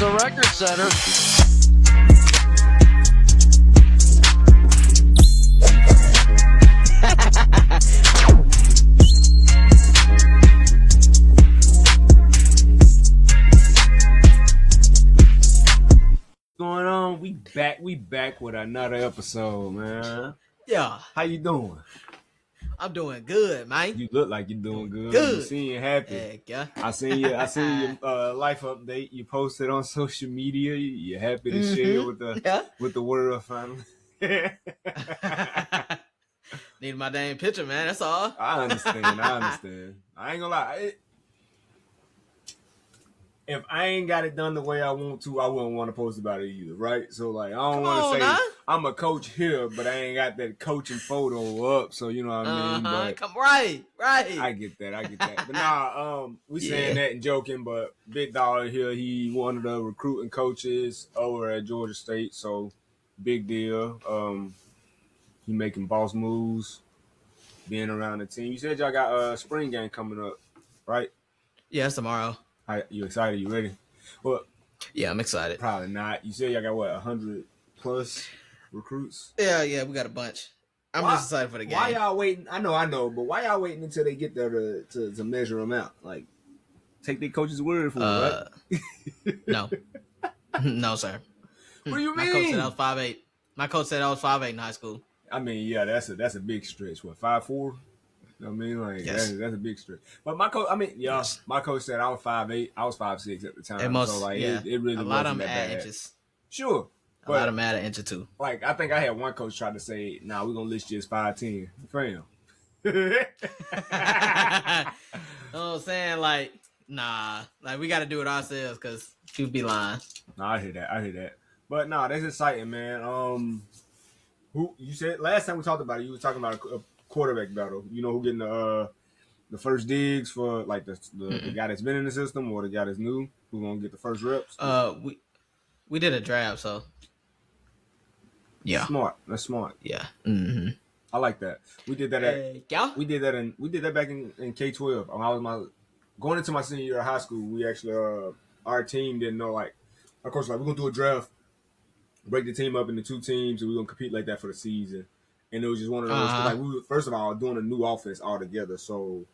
the record setter. Going on? We back with another episode, man. Yeah. How you doing? I'm doing good, man. You look like you're doing good. Good. You seem happy. Heck yeah. I seen your life update you posted on social media. You're happy to share with the world finally. Need my dang picture, man. That's all. I understand. I ain't gonna lie. If I ain't got it done the way I want to, I wouldn't want to post about it either, right? So, like, I don't want to say I'm a coach here, but I ain't got that coaching photo up, so you know what I mean? But come right. I get that. But nah, we saying that and joking, but Big Dog here, he one of the recruiting coaches over at Georgia State, so big deal. He making boss moves, being around the team. You said y'all got a spring game coming up, right? Yeah, it's tomorrow. You excited? You ready? Well, yeah, I'm excited. Probably not. You said y'all got 100 plus recruits? Yeah, we got a bunch. I'm just excited for the game. Why y'all waiting? I know, but why y'all waiting until they get there to measure them out? Like, take their coach's word for it, right? No. No, sir. What do you mean? My coach said I was 5'8". My coach said I was 5'8" in high school. I mean, yeah, that's a big stretch. What, 5'4"? I mean, like, yes. that's a big stretch. But my coach, my coach said I was 5'8". I was 5'6" at the time. It really a lot of them them add inches. Sure. A lot of them add an inch or two. Like, I think I had one coach try to say, nah, we're going to list you as 5'10". Fam. You know what I'm saying? Like, nah. Like, we got to do it ourselves because you'd be lying. Nah, I hear that. But, nah, that's exciting, man. Who you said last time we talked about it, you were talking about a quarterback battle. You know who getting the first digs for, like, the guy that's been in the system or the guy that's new? Who's going to get the first reps? We did a draft, so. Yeah. That's smart. Yeah. Mm-hmm. I like that. We did that we did that back in K-12. I was going into my senior year of high school. We actually our team didn't know, like, of course, like, we're gonna do a draft, break the team up into two teams, and we're gonna compete like that for the season. And it was just one of those like, we were first of all doing a new offense altogether. So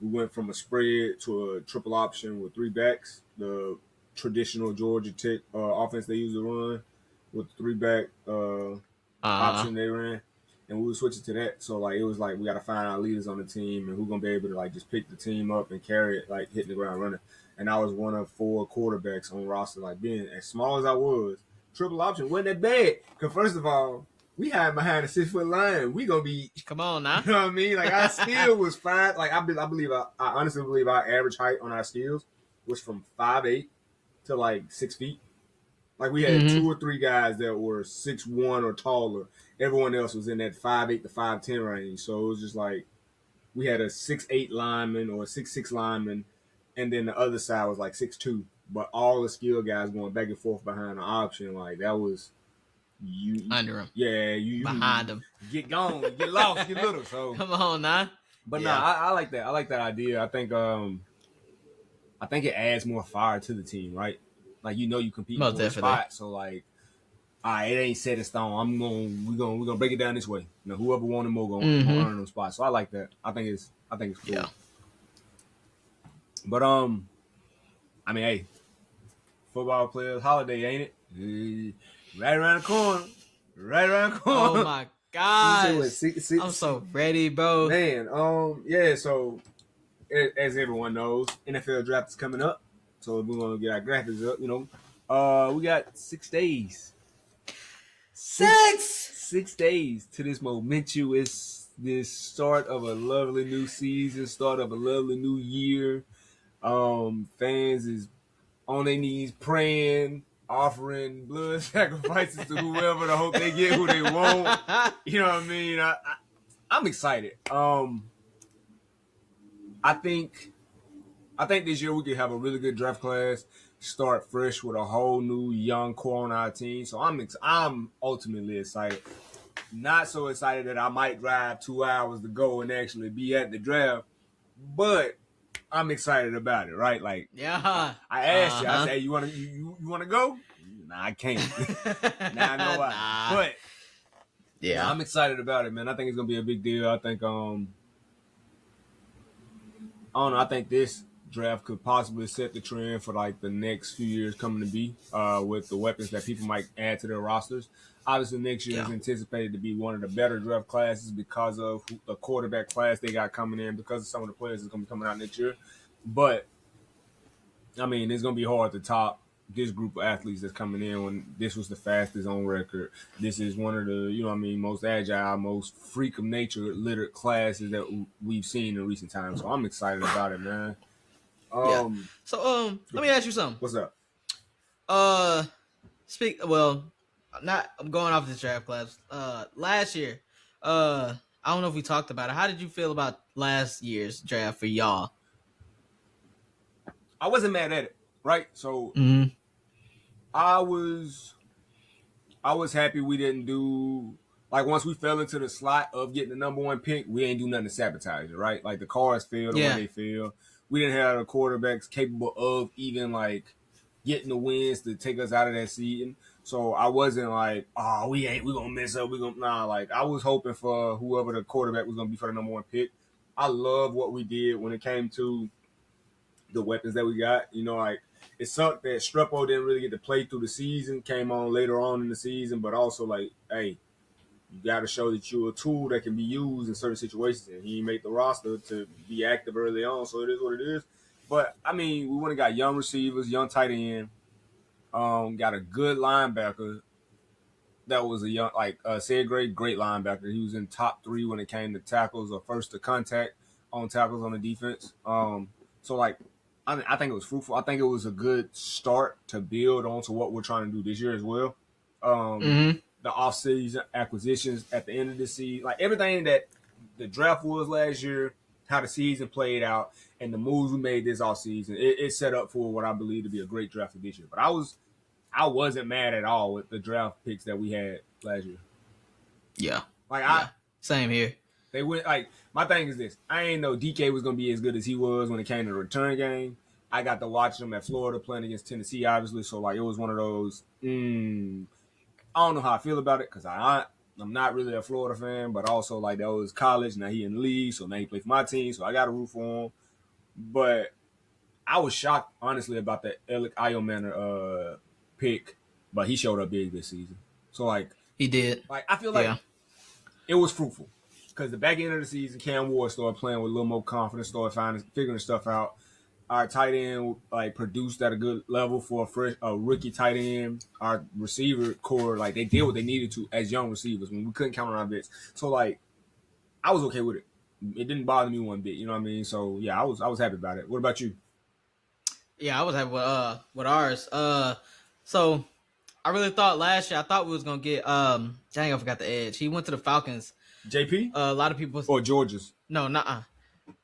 we went from a spread to a triple option with three backs, the traditional Georgia Tech offense they used to run with the three back option they ran, and we were switching to that. So, like, it was like we got to find our leaders on the team and who's gonna be able to, like, just pick the team up and carry it, like, hitting the ground running. And I was one of 4 quarterbacks on roster. Like, being as small as I was, triple option wasn't that bad. Because first of all, we hide behind a 6-foot line. We gonna be, come on now. You know what I mean? Like, our skill was fine. Like, I honestly believe our average height on our skills was from 5'8" to like 6 feet. Like, we had 2 or 3 guys that were 6'1" or taller. Everyone else was in that 5'8" to 5'10" range. So it was just like we had a 6'8" lineman or a 6'6" lineman, and then the other side was like 6'2". But all the skill guys going back and forth behind the option, like, that was you under him. Yeah, you behind him. Get gone, get lost, get little. So come on now. But yeah. I like that. I like that idea. I think it adds more fire to the team, right? Like, you compete for the spot, so, like, all right, it ain't set in stone. We're gonna break it down this way. You know, whoever wanted more gonna earn them spots. So I like that. I think it's cool. Yeah. But I mean, hey, football players' holiday, ain't it? Right around the corner. Oh my gosh! I'm so ready, bro. Man, yeah. So, as everyone knows, NFL draft is coming up. So we're gonna get our graphics up. You know, we got 6 days. 6 days to this momentous, this start of a lovely new season, start of a lovely new year. Fans is on their knees praying, offering blood sacrifices to whoever to hope they get who they want. You know what I mean? I'm excited. I think this year we could have a really good draft class, start fresh with a whole new young core on our team. So I'm ultimately excited. Not so excited that I might drive 2 hours to go and actually be at the draft, but I'm excited about it, right? Like, yeah, I asked you, I said, hey, you wanna go? Nah, I can't. Now I know why. But yeah, I'm excited about it, man. I think it's gonna be a big deal. I think I don't know. I think this draft could possibly set the trend for like the next few years coming to be with the weapons that people might add to their rosters. Obviously, next year is anticipated to be one of the better draft classes because of the quarterback class they got coming in, because of some of the players that's going to be coming out next year. But, I mean, it's going to be hard to top this group of athletes that's coming in when this was the fastest on record. This is one of the, most agile, most freak of nature littered classes that we've seen in recent times. So I'm excited about it, man. So let me ask you something. What's up? I'm going off this draft class. Last year, I don't know if we talked about it. How did you feel about last year's draft for y'all? I wasn't mad at it, right? So I was happy we didn't do, like, once we fell into the slot of getting the number one pick, we ain't do nothing to sabotage it, right? Like, the cards fell the way they fell. We didn't have the quarterbacks capable of even like getting the wins to take us out of that season. So I wasn't like, oh, we gonna mess up. Like, I was hoping for whoever the quarterback was gonna be for the number one pick. I love what we did when it came to the weapons that we got. Like, it sucked that Strepo didn't really get to play through the season, came on later on in the season, but also like, hey, you got to show that you're a tool that can be used in certain situations, and he made the roster to be active early on, so it is what it is. But, I mean, we went and got young receivers, young tight end, got a good linebacker that was a young, like, Sid Gray, great linebacker. He was in top 3 when it came to tackles or first to contact on tackles on the defense. So, like, I think it was fruitful. I think it was a good start to build on to what we're trying to do this year as well. The offseason acquisitions at the end of the season, like everything that the draft was last year, how the season played out, and the moves we made this offseason, it set up for what I believe to be a great draft this year. But I wasn't mad at all with the draft picks that we had last year. Yeah. Like, same here. They went, like, my thing is this. I ain't know DK was going to be as good as he was when it came to the return game. I got to watch him at Florida playing against Tennessee, obviously. So, like, it was one of those, I don't know how I feel about it because I'm not really a Florida fan, but also, like, that was college. Now he in the league, so now he played for my team, so I got to root for him. But I was shocked, honestly, about that Alec Iomanner pick, but he showed up big this season. So, like, he did. Like, I feel like it was fruitful because the back end of the season, Cam Ward started playing with a little more confidence, started figuring stuff out. Our tight end like produced at a good level for a rookie tight end. Our receiver core, like, they did what they needed to as young receivers when we couldn't count on our bits. So, like, I was okay with it. It didn't bother me one bit. You know what I mean? So yeah, I was happy about it. What about you? Yeah, I was happy with ours. So I really thought last year, I thought we was gonna get dang, I forgot the edge. He went to the Falcons. JP? A lot of people or George's? No,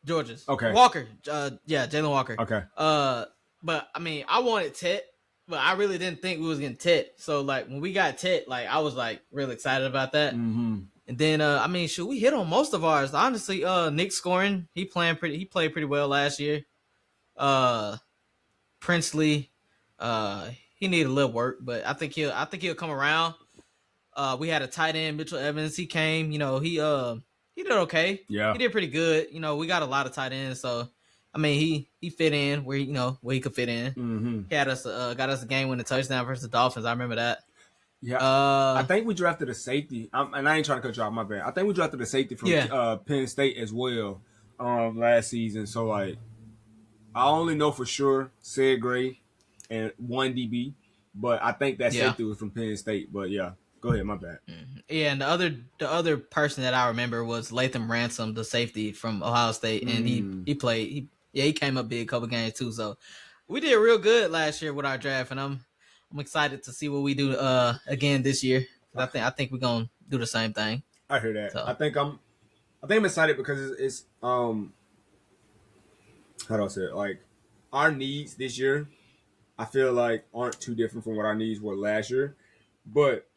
George's. Okay. Walker. Jalen Walker. Okay. But I mean, I wanted Tet, but I really didn't think we was getting Tet. So like when we got Tet, like I was like really excited about that. Mm-hmm. And then I mean, we hit on most of ours. Honestly, Nick scoring, he played pretty well last year. Princely, he needed a little work, but I think he'll come around. We had a tight end, Mitchell Evans. He came, he did okay. Yeah, he did pretty good. We got a lot of tight ends, so I mean, he fit in where he could fit in. Mm-hmm. He had us got us a game-winning touchdown versus the Dolphins. I remember that. Yeah, I think we drafted a safety, and I ain't trying to cut you off. My bad. I think we drafted a safety from Penn State as well last season. So like, I only know for sure Sid Gray and one DB, but I think that safety was from Penn State. But yeah, go ahead. My bad. Yeah, and the other person that I remember was Latham Ransom, the safety from Ohio State, and he played. He came up big a couple games too. So we did real good last year with our draft, and I'm excited to see what we do again this year. I think we're gonna do the same thing. I hear that. So. I think I'm excited because it's how do I say it? Like, our needs this year, I feel like aren't too different from what our needs were last year. but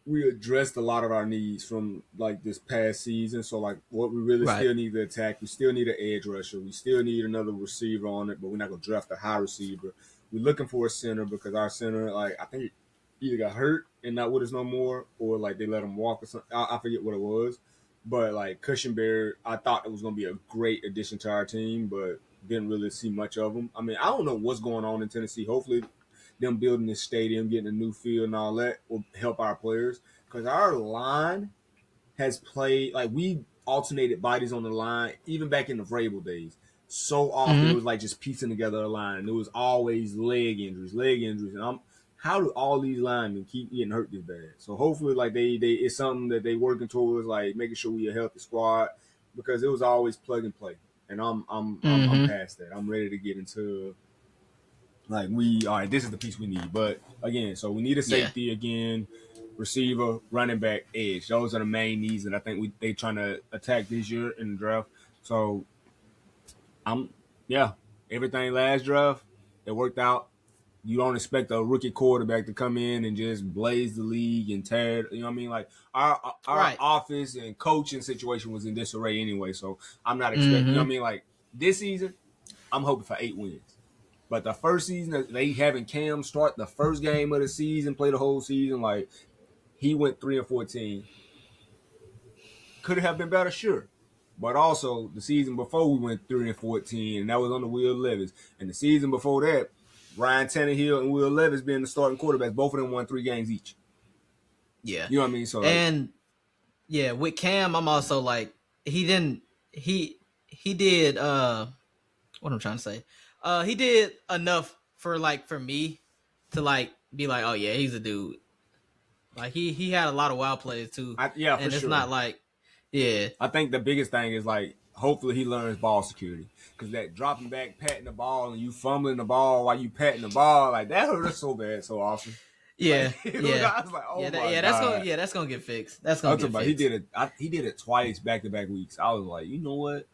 we addressed a lot of our needs from like this past season. So like what we really still need to attack, we still need an edge rusher, we still need another receiver on it, but we're not gonna draft a high receiver. We're looking for a center because our center, like I think, either got hurt and not with us no more, or like they let him walk or something. I forget what it was, but like Cushenberry, I thought it was gonna be a great addition to our team, but didn't really see much of him. I mean, I don't know what's going on in Tennessee. Hopefully them building this stadium, getting a new field and all that will help our players, because our line has played, like we alternated bodies on the line even back in the Vrabel days. So often it was like just piecing together a line. There was always leg injuries, and how do all these linemen keep getting hurt this bad? So hopefully, like they it's something that they working towards, like making sure we a healthy squad, because it was always plug and play. And I'm past that. I'm ready to get into like all right, this is the piece we need. But again, so we need a safety again, receiver, running back, edge. Those are the main needs that I think they trying to attack this year in the draft. So everything last draft, it worked out. You don't expect a rookie quarterback to come in and just blaze the league and tear it. You know what I mean? Like our office and coaching situation was in disarray anyway. So I'm not expecting, you know what I mean? Like this season, I'm hoping for 8 wins. But the first season, they having Cam start the first game of the season, play the whole season. Like he went 3-14. Could it have been better? Sure. But also the season before we went 3-14, and that was under Will Levis. And the season before that, Ryan Tannehill and Will Levis being the starting quarterbacks, both of them won 3 games each. Yeah. You know what I mean? So with Cam, I'm also like he did what I'm trying to say. He did enough for me to like be like, oh yeah, he's a dude. Like he had a lot of wild plays too. And it's not like I think the biggest thing is like hopefully he learns ball security, because that dropping back, patting the ball, and you fumbling the ball while you patting the ball, like that hurt us so bad, so often. Yeah, like, I was like, oh my God. That's gonna get fixed. That's gonna get fixed. He did it twice back-to-back weeks. I was like, you know what?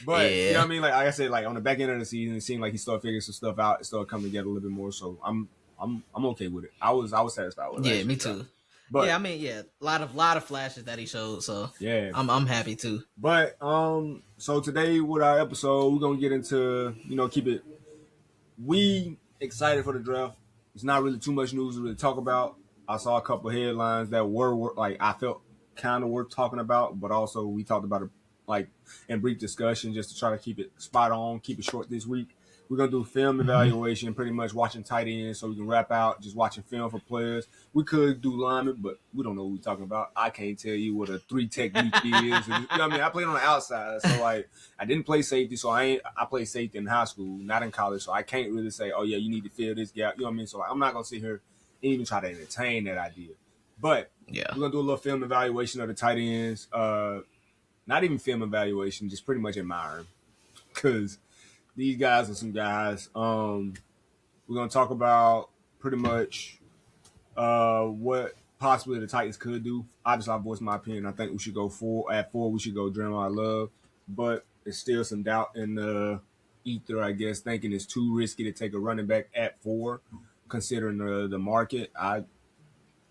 But you know what I mean? Like I said, like on the back end of the season, it seemed like he started figuring some stuff out. It started coming together a little bit more. So I'm okay with it. I was satisfied with it. Yeah, me too. But I mean, a lot of flashes that he showed. So yeah, I'm happy too. But so today with our episode, we're gonna get into keep it. We excited for the draft. It's not really too much news to really talk about. I saw a couple of headlines that were like I felt kind of worth talking about, but also we talked about it like in brief discussion just to try to keep it spot on, keep it short this week. We're going to do film evaluation, pretty much watching tight ends so we can wrap out just watching film for players. We could do linemen, but we don't know what we're talking about. I can't tell you what a 3 technique is. You know what I mean? I played on the outside, so like I didn't play safety, so I played safety in high school, not in college, so I can't really say, oh yeah, you need to fill this gap. You know what I mean? So like, I'm not going to sit here and even try to entertain that idea. But we're going to do a little film evaluation of the tight ends. Not even film evaluation, just pretty much admire them, because these guys are some guys. We're going to talk about pretty much what possibly the Titans could do. Obviously, I voiced my opinion. I think we should go 4. At 4, we should go Draymond Love. But there's still some doubt in the ether, I guess, thinking it's too risky to take a running back at 4, considering the market.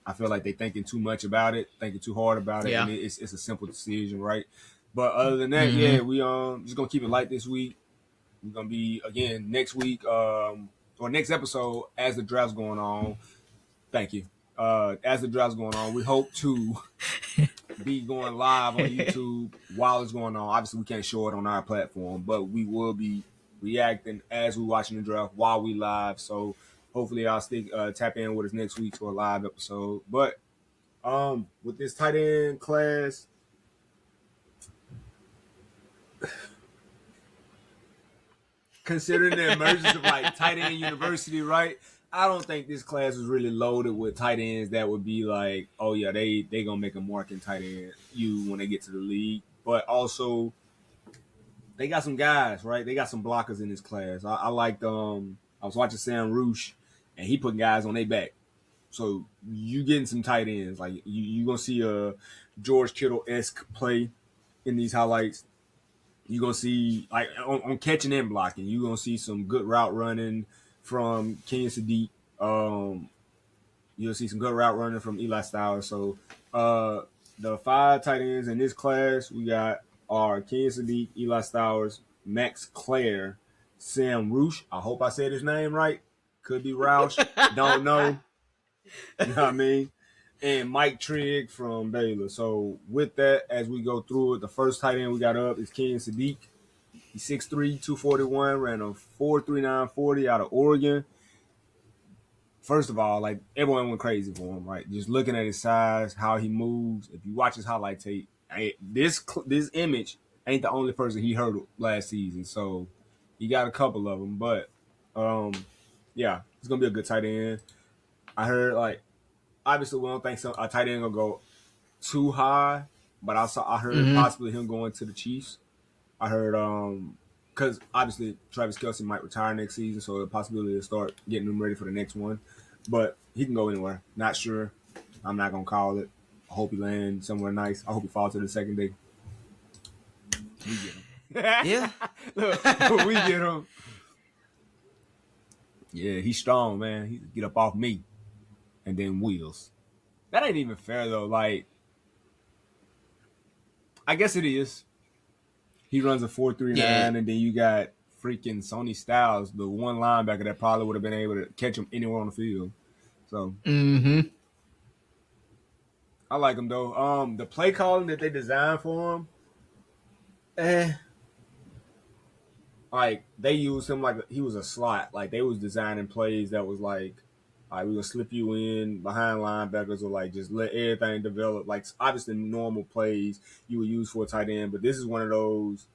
I feel like they're thinking too much about it, thinking too hard about it, and it's a simple decision, right? But other than that, we just gonna keep it light this week. We're gonna be again next week, or next episode as the draft's going on. Thank you. As the draft's going on, we hope to be going live on YouTube while it's going on. Obviously, we can't show it on our platform, but we will be reacting as we're watching the draft while we live. So hopefully I'll tap in with us next week to a live episode. But with this tight end class, considering the emergence of like tight end university, right? I don't think this class was really loaded with tight ends that would be like, oh yeah, they gonna make a mark in tight end when they get to the league. But also they got some guys, right? They got some blockers in this class. I liked I was watching Sam Roosh, and he put guys on their back. So you getting some tight ends. Like you gonna see a George Kittle-esque play in these highlights. You're going to see, like, on catching and blocking, you're going to see some good route running from Kenyon Sadiq. You'll see some good route running from Eli Styles. So the 5 tight ends in this class we got are Ken Sadiq, Eli Styles, Max Clare, Sam Roosh. I hope I said his name right. Could be Roush. Don't know. You know what I mean? And Mike Trigg from Baylor. So with that, as we go through it, the first tight end we got up is Ken Sadiq. He's 6'3", 241, ran a 4.39 40 out of Oregon. First of all, like, everyone went crazy for him, right? Just looking at his size, how he moves. If you watch his highlight tape, this image ain't the only person he hurdled last season. So he got a couple of them. But, yeah, it's going to be a good tight end. I heard, like, obviously we don't think a tight end going to go too high. But I heard possibly him going to the Chiefs. I heard because obviously Travis Kelce might retire next season, so the possibility to start getting him ready for the next one. But he can go anywhere. Not sure. I'm not gonna call it. I hope he lands somewhere nice. I hope he falls to the second day. We get him. Yeah. Look, we get him. Yeah, he's strong, man. He get up off me, and then wheels. That ain't even fair though. Like, I guess it is. He runs a 4.39, and then you got freaking Sonny Styles, the one linebacker that probably would have been able to catch him anywhere on the field. So, I like him though. The play calling that they designed for him, like they used him like he was a slot. Like they was designing plays that was like, all right, we gonna slip you in behind linebackers or like just let everything develop. Like obviously normal plays you would use for a tight end, but this is one of those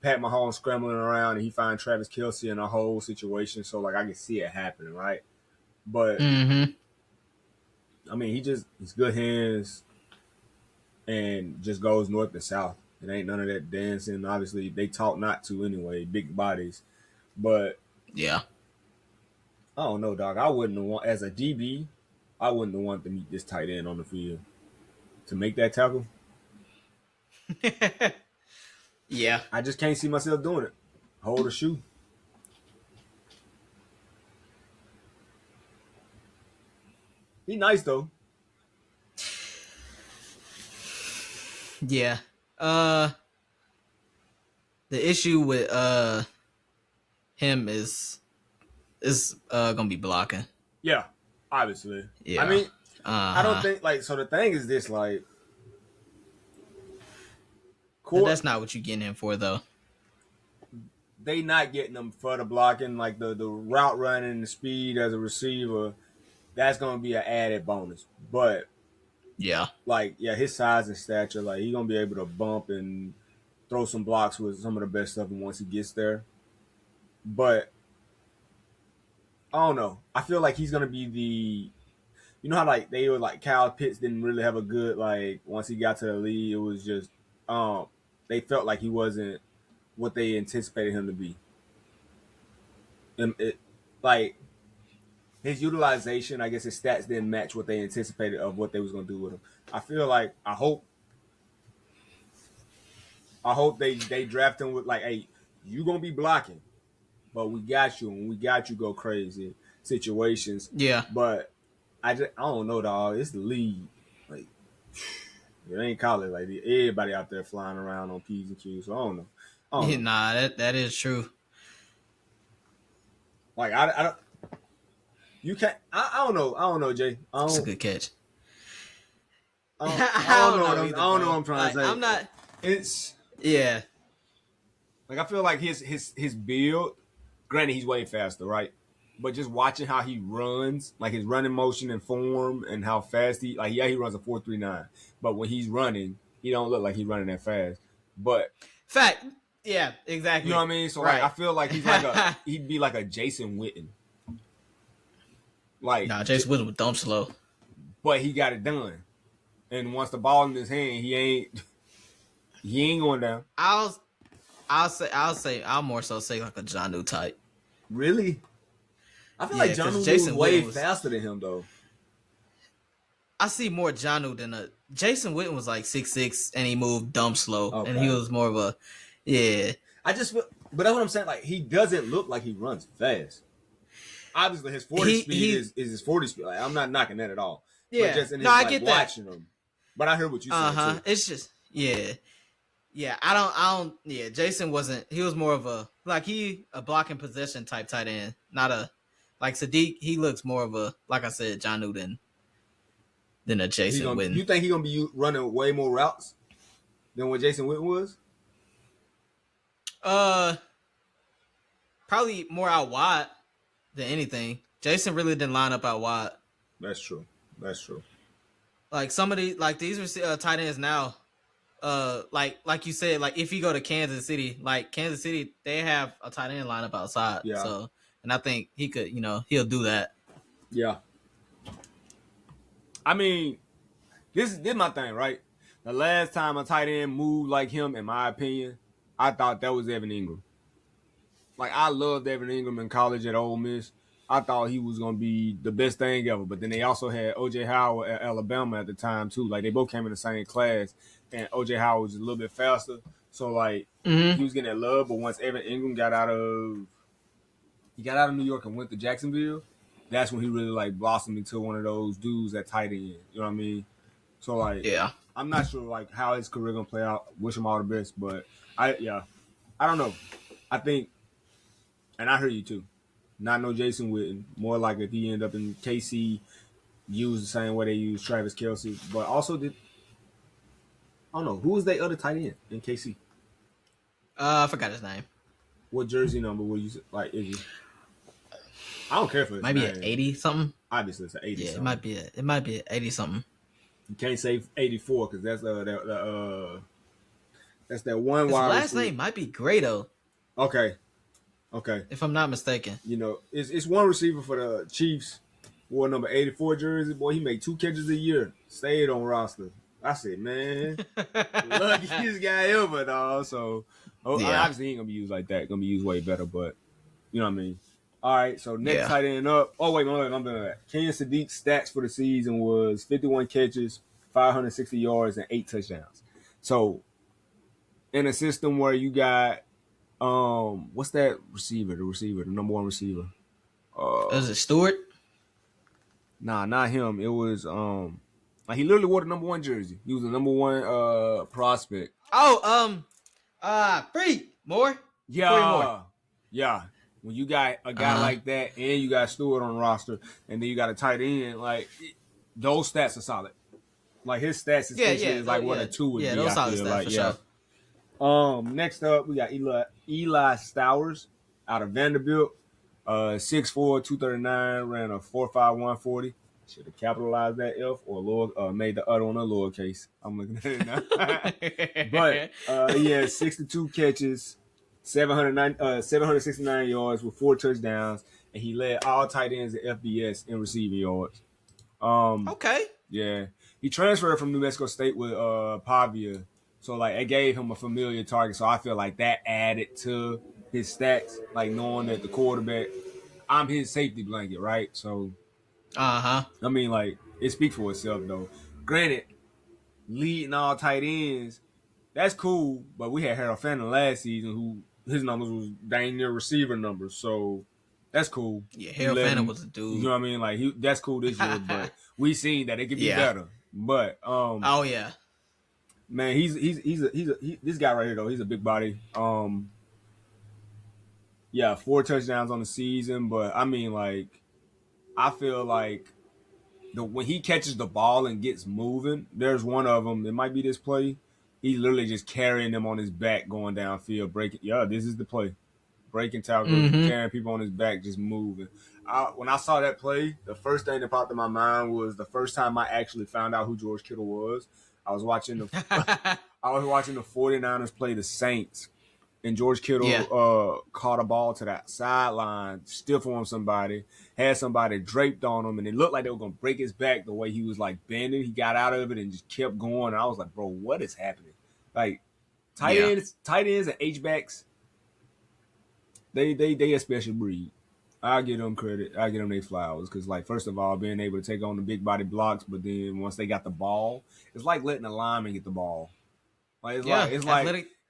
Pat Mahomes scrambling around and he find Travis Kelce in a whole situation. So like I can see it happening, right? But I mean, he's good hands and just goes north and south. It ain't none of that dancing. Obviously, they taught not to anyway. Big bodies, but yeah. I don't know, dog. I wouldn't have want as a DB. I wouldn't have wanted to meet this tight end on the field to make that tackle. Yeah, I just can't see myself doing it. Hold a shoe. He nice though. Yeah. The issue with him is gonna be blocking. Yeah, obviously. Yeah. I mean, I don't think like so. The thing is this, like, that's not what you're getting him for, though. They not getting them for the blocking, like the route running, the speed as a receiver. That's gonna be an added bonus, but yeah, like his size and stature, like he's gonna be able to bump and throw some blocks with some of the best stuff once he gets there. But I don't know. I feel like he's gonna be the, you know how like they were like Kyle Pitts didn't really have a good like once he got to the league, it was just they felt like he wasn't what they anticipated him to be. And it like his utilization, I guess his stats didn't match what they anticipated of what they was gonna do with him. I feel like I hope they draft him with like, hey, you gonna be blocking, but we got you and we got you go crazy situations. Yeah. But I don't know, dog. It's the league. Like it ain't college. Like everybody out there flying around on P's and Q's. So I don't know. Nah, that is true. Like I don't. You can't. I don't know, Jay. It's a good catch. I don't know what I'm trying to say. I'm not. It's yeah. Like I feel like his build. Granted, he's way faster, right? But just watching how he runs, like his running motion and form, and how fast he runs a 4.39. But when he's running, he don't look like he's running that fast. But fact, yeah, exactly. You know what I mean? So right. Like, I feel like he'd be like a Jason Witten. Like Jason Witten was dumb slow, but he got it done. And once the ball in his hand, he ain't going down. I'll more so say like a Jonnu type. Really? I feel like Jonnu was way faster than him though. I see more Jonnu than a Jason Witten was like 6'6" and he moved dumb slow, and he was more of a I just feel, but that's what I'm saying. Like he doesn't look like he runs fast. obviously his 40 speed is his 40 speed. Like, I'm not knocking that at all. Yeah, but just in his, I get watching that. him. But I heard what you said too. It's just yeah. I don't. Yeah, Jason wasn't. He was more of a blocking possession type tight end, not a like Sadiq. He looks more of a, like I said, John Newton than a Jason Witten. You think he's gonna be running way more routes than what Jason Witten was? Probably more out wide than anything. Jason really didn't line up out wide. That's true. Like somebody like these tight ends now. Like you said, like if you go to Kansas City, they have a tight end lineup outside. Yeah. So, and I think he could, he'll do that. Yeah. I mean, this is my thing, right? The last time a tight end moved like him, in my opinion, I thought that was Evan Ingram. Like, I loved Evan Ingram in college at Ole Miss. I thought he was going to be the best thing ever. But then they also had O.J. Howard at Alabama at the time, too. Like, they both came in the same class. And O.J. Howard was a little bit faster. So, like, he was getting that love. But once Evan Ingram got out of New York and went to Jacksonville, that's when he really, like, blossomed into one of those dudes at tight end. You know what I mean? So, like, yeah. I'm not sure, like, how his career going to play out. Wish him all the best. But, I don't know. I think, and I heard you, too. Not no Jason Witten. More like if he ended up in KC, used the same way they used Travis Kelce. But also I don't know. Who was their other tight end in KC? I forgot his name. What jersey number were you like? Is he? I don't care for it. Might be an 80 something. Obviously, it's an 80. Yeah, something. It might be an 80 something. You can't say 84 because that's that one. His last name might be Grado. Okay. If I'm not mistaken. It's one receiver for the Chiefs, wore number 84 jersey. Boy, he made 2 catches a year. Stayed on roster. I said, man, luckiest guy ever, dog. So, obviously he ain't going to be used like that. Going to be used way better, but you know what I mean? All right, so next tight end up. Oh, wait, I'm doing that. Ken Sadiq's stats for the season was 51 catches, 560 yards, and 8 touchdowns. So, in a system where you got what's that receiver? The number one receiver. Was it Stewart? Nah, not him. It was like he literally wore the number 1 jersey. He was the number 1 prospect. Oh, Free Moore. Yeah. When you got a guy like that, and you got Stewart on the roster, and then you got a tight end, like those stats are solid. Like his stats is like what a 2 would be. Yeah, those solid stats for sure. Next up, we got Eli Stowers out of Vanderbilt. 6'4", 239, ran a 4.51 40. Should have capitalized that F or made the other one a lowercase. I'm looking at it now. But he had 62 catches, 769 yards with 4 touchdowns, and he led all tight ends at FBS in receiving yards. Okay. Yeah. He transferred from New Mexico State with Pavia. So, like, it gave him a familiar target. So, I feel like that added to his stats, like knowing that the quarterback, I'm his safety blanket, right? So, I mean, like, it speaks for itself, though. Granted, leading all tight ends, that's cool. But we had Harold Fannin last season who his numbers was dang near receiver numbers. So, that's cool. Yeah, Harold Fannin was a dude. You know what I mean? Like, that's cool this year. But we seen that it could be better. But, oh, yeah. Man, he's this guy right here though. He's a big body. 4 touchdowns on the season, but I mean, like, I feel like when he catches the ball and gets moving, there's one of them. It might be this play. He's literally just carrying them on his back, going downfield, breaking. Yeah, this is the play. Breaking tackles, carrying people on his back, just moving. When I saw that play, the first thing that popped in my mind was the first time I actually found out who George Kittle was. I was watching the 49ers play the Saints, and George Kittle caught a ball to that sideline, stiff armed somebody, had somebody draped on him, and it looked like they were going to break his back the way he was, like, bending. He got out of it and just kept going, and I was like, bro, what is happening? Like, tight ends and H-backs, they a special breed. I give them credit. I give them their flowers because, like, first of all, being able to take on the big body blocks, but then once they got the ball, it's like letting a lineman get the ball. Like it's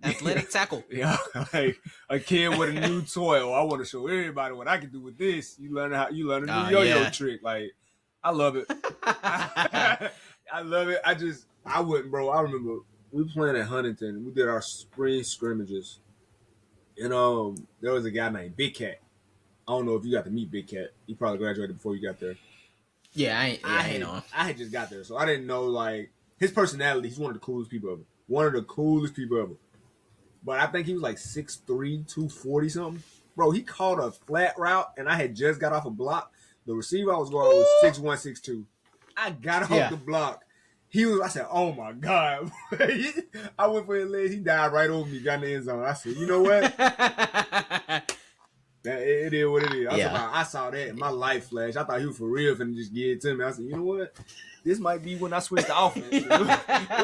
Athletic tackle. Yeah, like a kid with a new toy. Oh, I want to show everybody what I can do with this. You learn a new yo-yo trick. Like, I love it. I love it. I wouldn't, bro. I remember we playing at Huntington. We did our spring scrimmages, and there was a guy named Big Cat. I don't know if you got to meet Big Cat. He probably graduated before you got there. Yeah, I had just got there, so I didn't know like his personality. He's one of the coolest people ever. One of the coolest people ever. But I think he was like 6'3", 240 something. Bro, he caught a flat route, and I had just got off a block. The receiver I was going was 6'1", 6'2". I got off the block. I said, oh my God. I went for his legs. He died right over me, got in the end zone. I said, you know what? It is what it is. I saw that and my life flash. I thought he was for real finna just give it to me. I said, you know what? This might be when I switch the offense. It was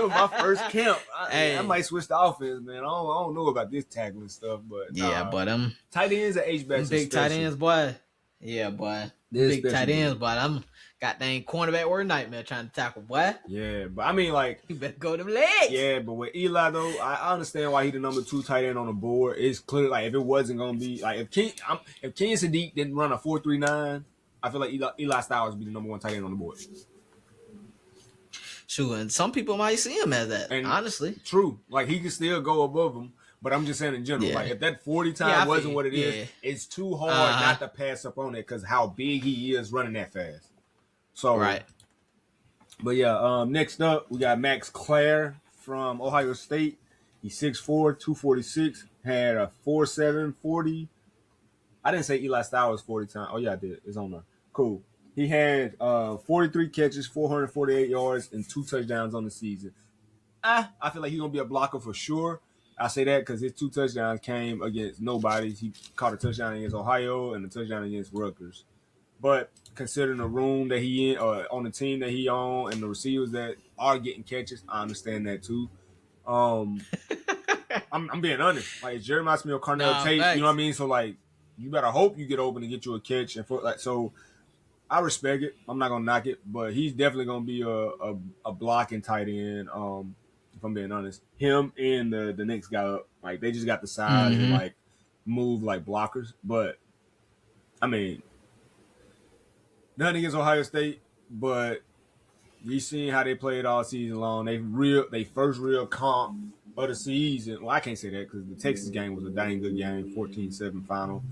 my first camp. I might switch the offense, man. I don't know about this tackling stuff, but tight ends and H-backs. Big tight ends, boy. Yeah, boy. Big tight ends, boy. I'm goddamn cornerback were a nightmare trying to tackle, boy. Yeah, but I mean, like, you better go to them legs. Yeah, but with Eli though, I understand why he the number 2 tight end on the board. It's clear, like, if it wasn't gonna be like if Ken Sadiq didn't run a 4.39, I feel like Eli Styles would be the number 1 tight end on the board. Sure, and some people might see him as that. And honestly, true. Like he could still go above him, but I'm just saying in general, like if that 40 time wasn't what it is, it's too hard not to pass up on it because how big he is running that fast. So right. But yeah, next up we got Max Clare from Ohio State. He's 6'4", 246, had a 4.7 40. I didn't say Eli Styles 40 times. Oh yeah, I did. It's on there. Cool. He had 43 catches, 448 yards, and 2 touchdowns on the season. I feel like he's going to be a blocker for sure. I say that because his 2 touchdowns came against nobody. He caught a touchdown against Ohio and a touchdown against Rutgers. But considering the room that he in, on the team that he on, and the receivers that are getting catches, I understand that too. I'm being honest. Like, Jeremiah Smith, Carnell Tate, you know what I mean? So, like, you better hope you get open and get you a catch. And so I respect it. I'm not gonna knock it, but he's definitely gonna be a blocking tight end. If I'm being honest, him and the next guy up, like they just got the size and like move like blockers. But I mean, nothing against Ohio State, but we seen how they played all season long. They first real comp of the season. Well, I can't say that because the Texas game was a dang good game, 14-7 final,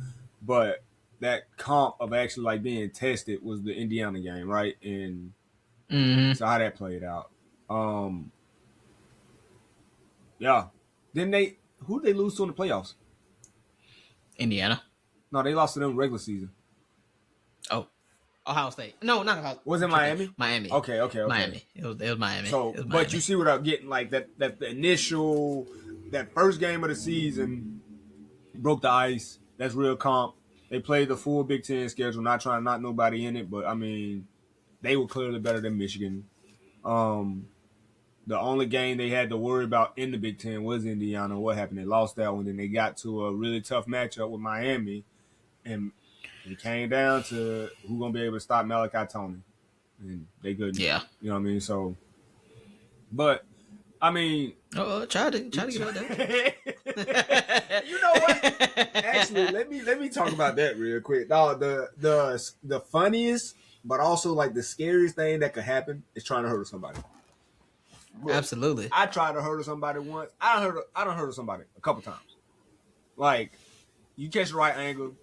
but that comp of actually like being tested was the Indiana game, right? And so how that played out. Yeah. Then who did they lose to in the playoffs? Indiana. No, they lost to them regular season. Oh, Ohio State. No, not Ohio State. Was it Miami? Miami. Okay. Miami. It was Miami. So, but you see what I'm getting, like that the initial, that first game of the season broke the ice. That's real comp. They played the full Big Ten schedule, not trying to knock nobody in it, but I mean, they were clearly better than Michigan. The only game they had to worry about in the Big Ten was Indiana. What happened? They lost that one. Then they got to a really tough matchup with Miami, and it came down to who's gonna be able to stop Malachi Tony, and they couldn't. Yeah, you know what I mean. So, but I mean, try to get out there. You know what? Actually, let me talk about that real quick. No, the funniest, but also like the scariest thing that could happen is trying to hurt somebody. Bro, absolutely. I tried to hurt somebody once. I done hurt somebody a couple times. Like, you catch the right angle.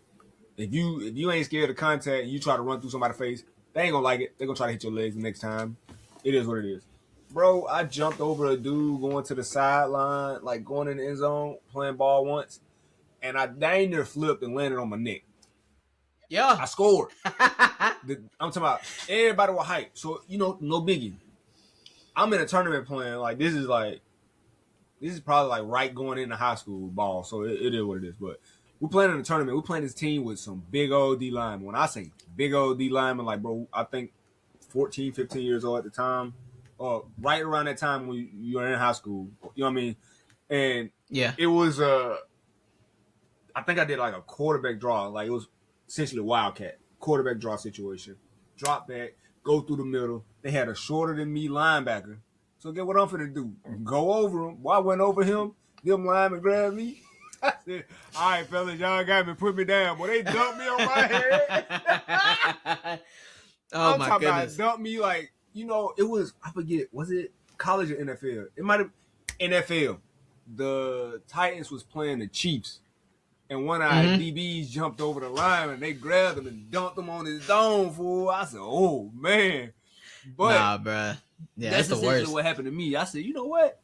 If you ain't scared of contact and you try to run through somebody's face, they ain't gonna like it. They're gonna try to hit your legs the next time. It is what it is. Bro, I jumped over a dude going to the sideline, like going in the end zone, playing ball once, and I dang near flipped and landed on my neck. Yeah. I scored. I'm talking about everybody was hyped. So, no biggie. I'm in a tournament playing, like, this is probably like right going into high school ball, so it is what it is. But we're playing in a tournament. We're playing this team with some big old D linemen. When I say big old D linemen, like, bro, I think 14, 15 years old at the time, or right around that time when you were in high school, you know what I mean? And yeah, it was I think I did like a quarterback draw, like it was essentially a wildcat quarterback draw situation. Drop back, go through the middle. They had a shorter than me linebacker. So get what I'm finna do. Go over him. Well, I went over him. them linemen grabbed me. I said, all right, fellas, y'all got me, put me down. Boy, they dumped me on my head. Oh, my goodness. About dumped me like, it was, I forget, was it college or NFL? It might have NFL. The Titans was playing the Chiefs. And one of our DBs jumped over the line and they grabbed him and dunked him on his dome, fool. I said, oh, man. But nah, bruh. Yeah, that's the worst. What happened to me. I said, you know what?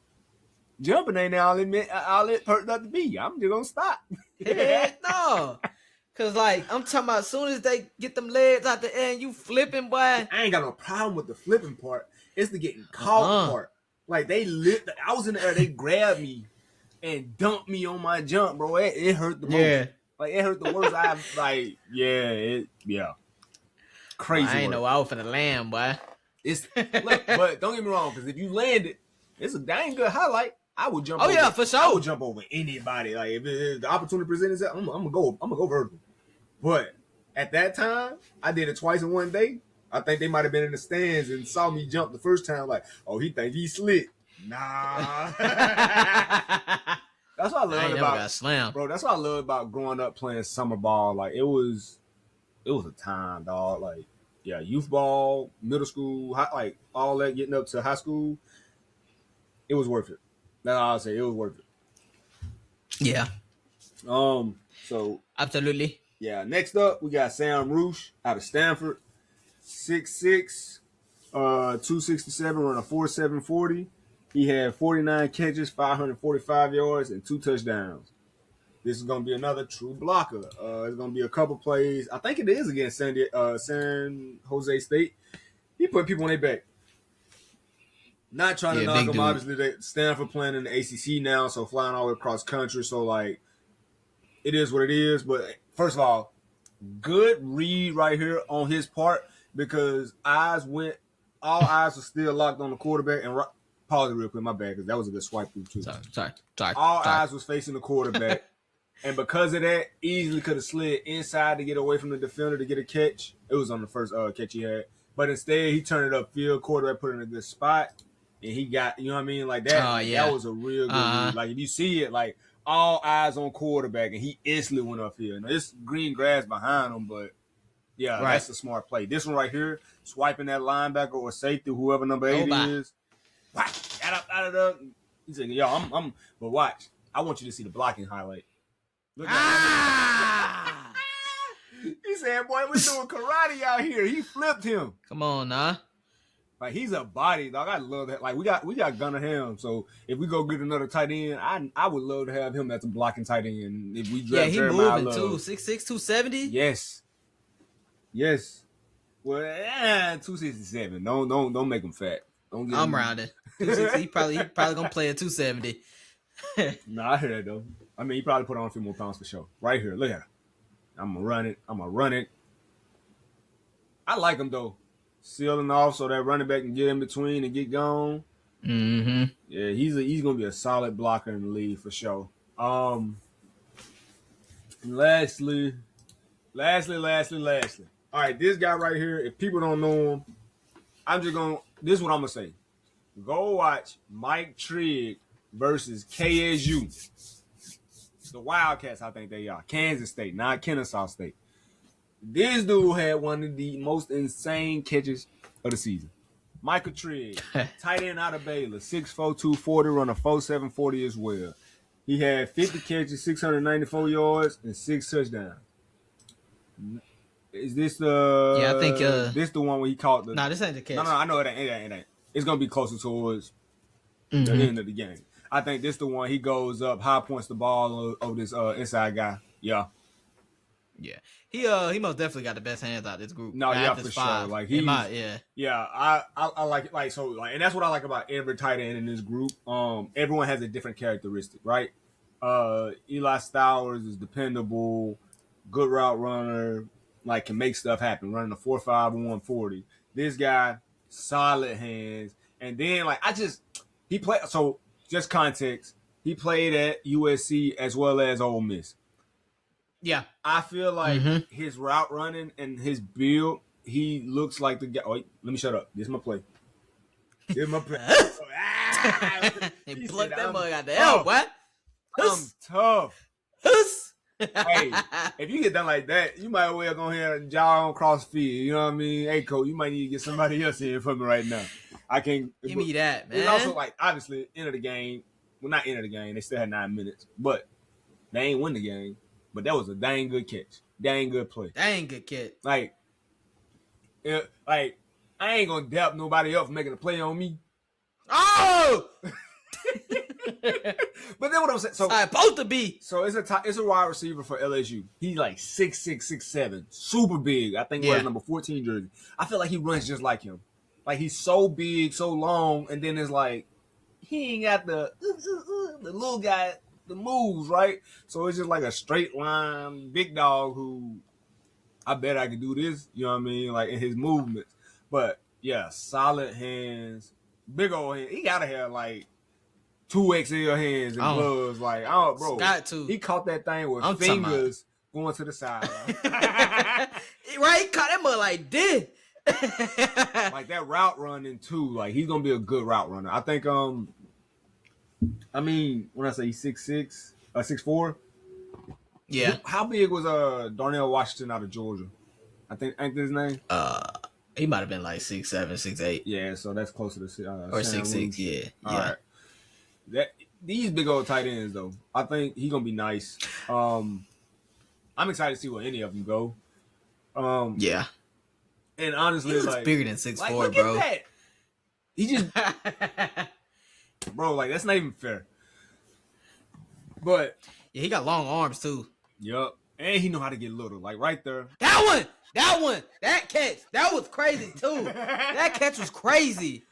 Jumping ain't all it perked up to be. I'm just going to stop. Heck no. Because, like, I'm talking about as soon as they get them legs out the air and you flipping, boy. I ain't got no problem with the flipping part. It's the getting caught part. Like, I was in the air. They grabbed me and dumped me on my jump, bro. It hurt the most. Yeah. Like, it hurt the worst. Crazy. I ain't no out for the land, boy. But don't get me wrong, because if you land it, it's a dang good highlight. I would jump. For sure. I would jump over anybody. Like if the opportunity presents itself, I'm gonna go vertical. But at that time, I did it twice in one day. I think they might have been in the stands and saw me jump the first time. Like, oh, he think he slick. Nah. That's what I love got slammed. Bro, that's what I love about growing up playing summer ball. Like it was a time, dog. Like, yeah, youth ball, middle school, like all that, getting up to high school, it was worth it. That's all I'll say. It was worth it. Yeah. So absolutely. Yeah. Next up, we got Sam Roosh out of Stanford, 6'6", 267, running a 4.7 40. He had 49 catches, 545 yards, and 2 touchdowns. This is gonna be another true blocker. It's gonna be a couple plays. I think it is against San Jose State. He put people on their back. Not trying to knock them. Obviously, they Stanford playing in the ACC now, so flying all the way across country. So, like, it is what it is. But first of all, good read right here on his part because all eyes were still locked on the quarterback. And pause it real quick, my bad, because that was a good swipe through too. Sorry. All eyes was facing the quarterback, and because of that, easily could have slid inside to get away from the defender to get a catch. It was on the first catch he had, but instead he turned it upfield. Quarterback put it in a good spot. And he got, you know what I mean? Like that, that was a real good read. Like if you see it, like all eyes on quarterback and he instantly went upfield. Now it's green grass behind him, but yeah, that's a smart play. This one right here, swiping that linebacker or safety, whoever number 8 is. Got up out of the. He said, yo, I'm but watch. I want you to see the blocking highlight. Look at He said, boy, we're doing karate out here. He flipped him. Come on, nah. Like he's a body dog. I love that. Like we got Gunnar Ham. So if we go get another tight end, I would love to have him as a blocking tight end. If we draft he moving too. 6'6", 270. Yes. Well, 267. Don't make him fat. Don't get I'm rounding. 260. He probably gonna play at 270. Nah, I hear that though. I mean, he probably put on a few more pounds for sure. Right here, look at him. I'm gonna run it. I like him though. Sealing off so that running back can get in between and get gone. Mm-hmm. Yeah, he's gonna be a solid blocker in the league for sure. Lastly. All right, this guy right here. If people don't know him, this is what I'm gonna say. Go watch Mike Trigg versus KSU. The Wildcats, I think they are. Kansas State, not Kennesaw State. This dude had one of the most insane catches of the season. Michael Trigg, tight end out of Baylor, 6'4", 240, run a 4.7 40 as well. He had 50 catches, 694 yards, and 6 touchdowns. Is this the? Yeah, I think this the one where he caught the. No, this ain't the catch. No, I know it ain't. It's gonna be closer towards the end of the game. I think this the one he goes up, high points the ball over this inside guy. Yeah. He most definitely got the best hands out of this group. No, yeah, for sure. Like I like it. Like so, like, and that's what I like about every tight end in this group. Everyone has a different characteristic, right? Eli Stowers is dependable, good route runner, like can make stuff happen, running a 4.5 140. This guy, solid hands, and then like he played. So just context, he played at USC as well as Ole Miss. Yeah, I feel like his route running and his build, he looks like the guy. Oh, let me shut up. This is my play. He plucked that mug out the hell, what? I'm tough. Huss. Hey, if you get done like that, you might well go ahead and jog on cross field. You know what I mean? Hey, coach, you might need to get somebody else in for me right now. I can't give me that, man. It's also like obviously end of the game. Well, not end of the game. They still had 9 minutes, but they ain't win the game. But that was a dang good catch, dang good play, dang good catch. Like I ain't gonna doubt nobody else making a play on me. Oh. But then what I'm saying, so it's supposed to be. So it's a wide receiver for LSU. He's like 6'6", 6'7", super big. I think wears number 14 jersey. I feel like he runs just like him. Like he's so big, so long, and then it's like he ain't got the little guy, the moves, right? So it's just like a straight line big dog who I bet I could do this. You know what I mean? Like in his movements. But yeah, solid hands, big old hands. He gotta have like 2XL hands and gloves, like bro. Got to. He caught that thing with fingers going to the sideline. Right, he caught that mother like this. Like that route running too. Like he's gonna be a good route runner. I think. I mean, when I say he's 6'6", 6'4". Yeah. How big was Darnell Washington out of Georgia? Ain't his name? He might have been like 6'7", 6'8". Yeah, so that's closer to or 6'6". Yeah. All right. These big old tight ends though, I think he's gonna be nice. I'm excited to see where any of them go. Yeah. And honestly, he looks like bigger than 6'4", look bro. At that. He just, bro, like that's not even fair. But yeah, he got long arms too. Yup, and he know how to get little. Like right there. That catch, that was crazy too. That catch was crazy.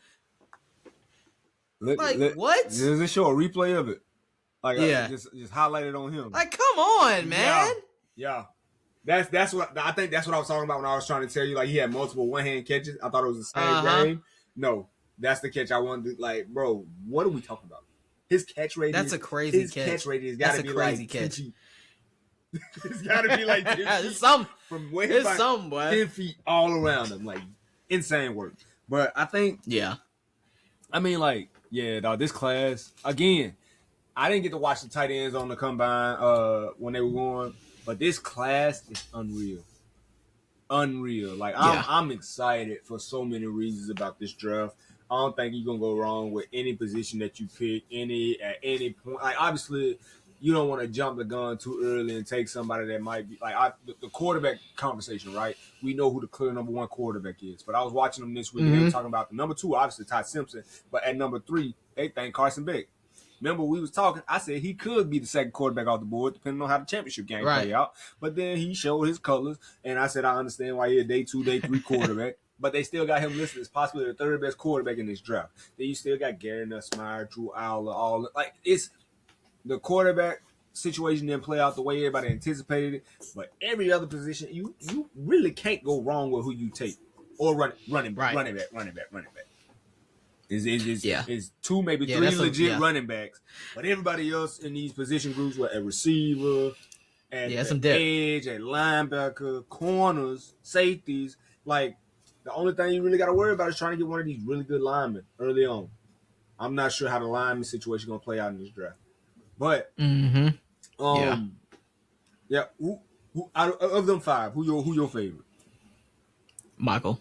What? Just show a replay of it. Like yeah, just highlight it on him. Like, come on, man. Yeah. That's what I think. That's what I was talking about when I was trying to tell you. Like he had multiple one-hand catches. I thought it was the same game. No, that's the catch I wanted to. Like, bro, what are we talking about? His catch rate. That's a crazy catch. His catch rate has got to be like catch. It's got to be like 10 feet from way back, 10 feet all around him. Like insane work. But I think. Yeah. I mean, like, yeah, dog. This class again. I didn't get to watch the tight ends on the combine when they were going, but this class is unreal. Unreal. Like I'm excited for so many reasons about this draft. I don't think you're gonna go wrong with any position that you pick, at any point. Like obviously, you don't want to jump the gun too early and take somebody that might be like the quarterback conversation, right? We know who the clear number one quarterback is, but I was watching them this week and they were talking about the number two, obviously Ty Simpson, but at number 3, they think Carson Beck. Remember, we was talking. I said he could be the second quarterback off the board, depending on how the championship game play out. But then he showed his colors, and I said I understand why he's a day 2, day 3 quarterback. But they still got him listed as possibly the third best quarterback in this draft. Then you still got Gary Nussmeier, Drew Aller, all like it's the quarterback situation didn't play out the way everybody anticipated it. But every other position, you really can't go wrong with who you take or running back. Is 2, maybe 3 legit running backs, but everybody else in these position groups were a receiver, at some depth. Edge, at linebacker, corners, safeties. Like the only thing you really got to worry about is trying to get one of these really good linemen early on. I'm not sure how the lineman situation is going to play out in this draft, but Who out of them 5, who your favorite? Michael.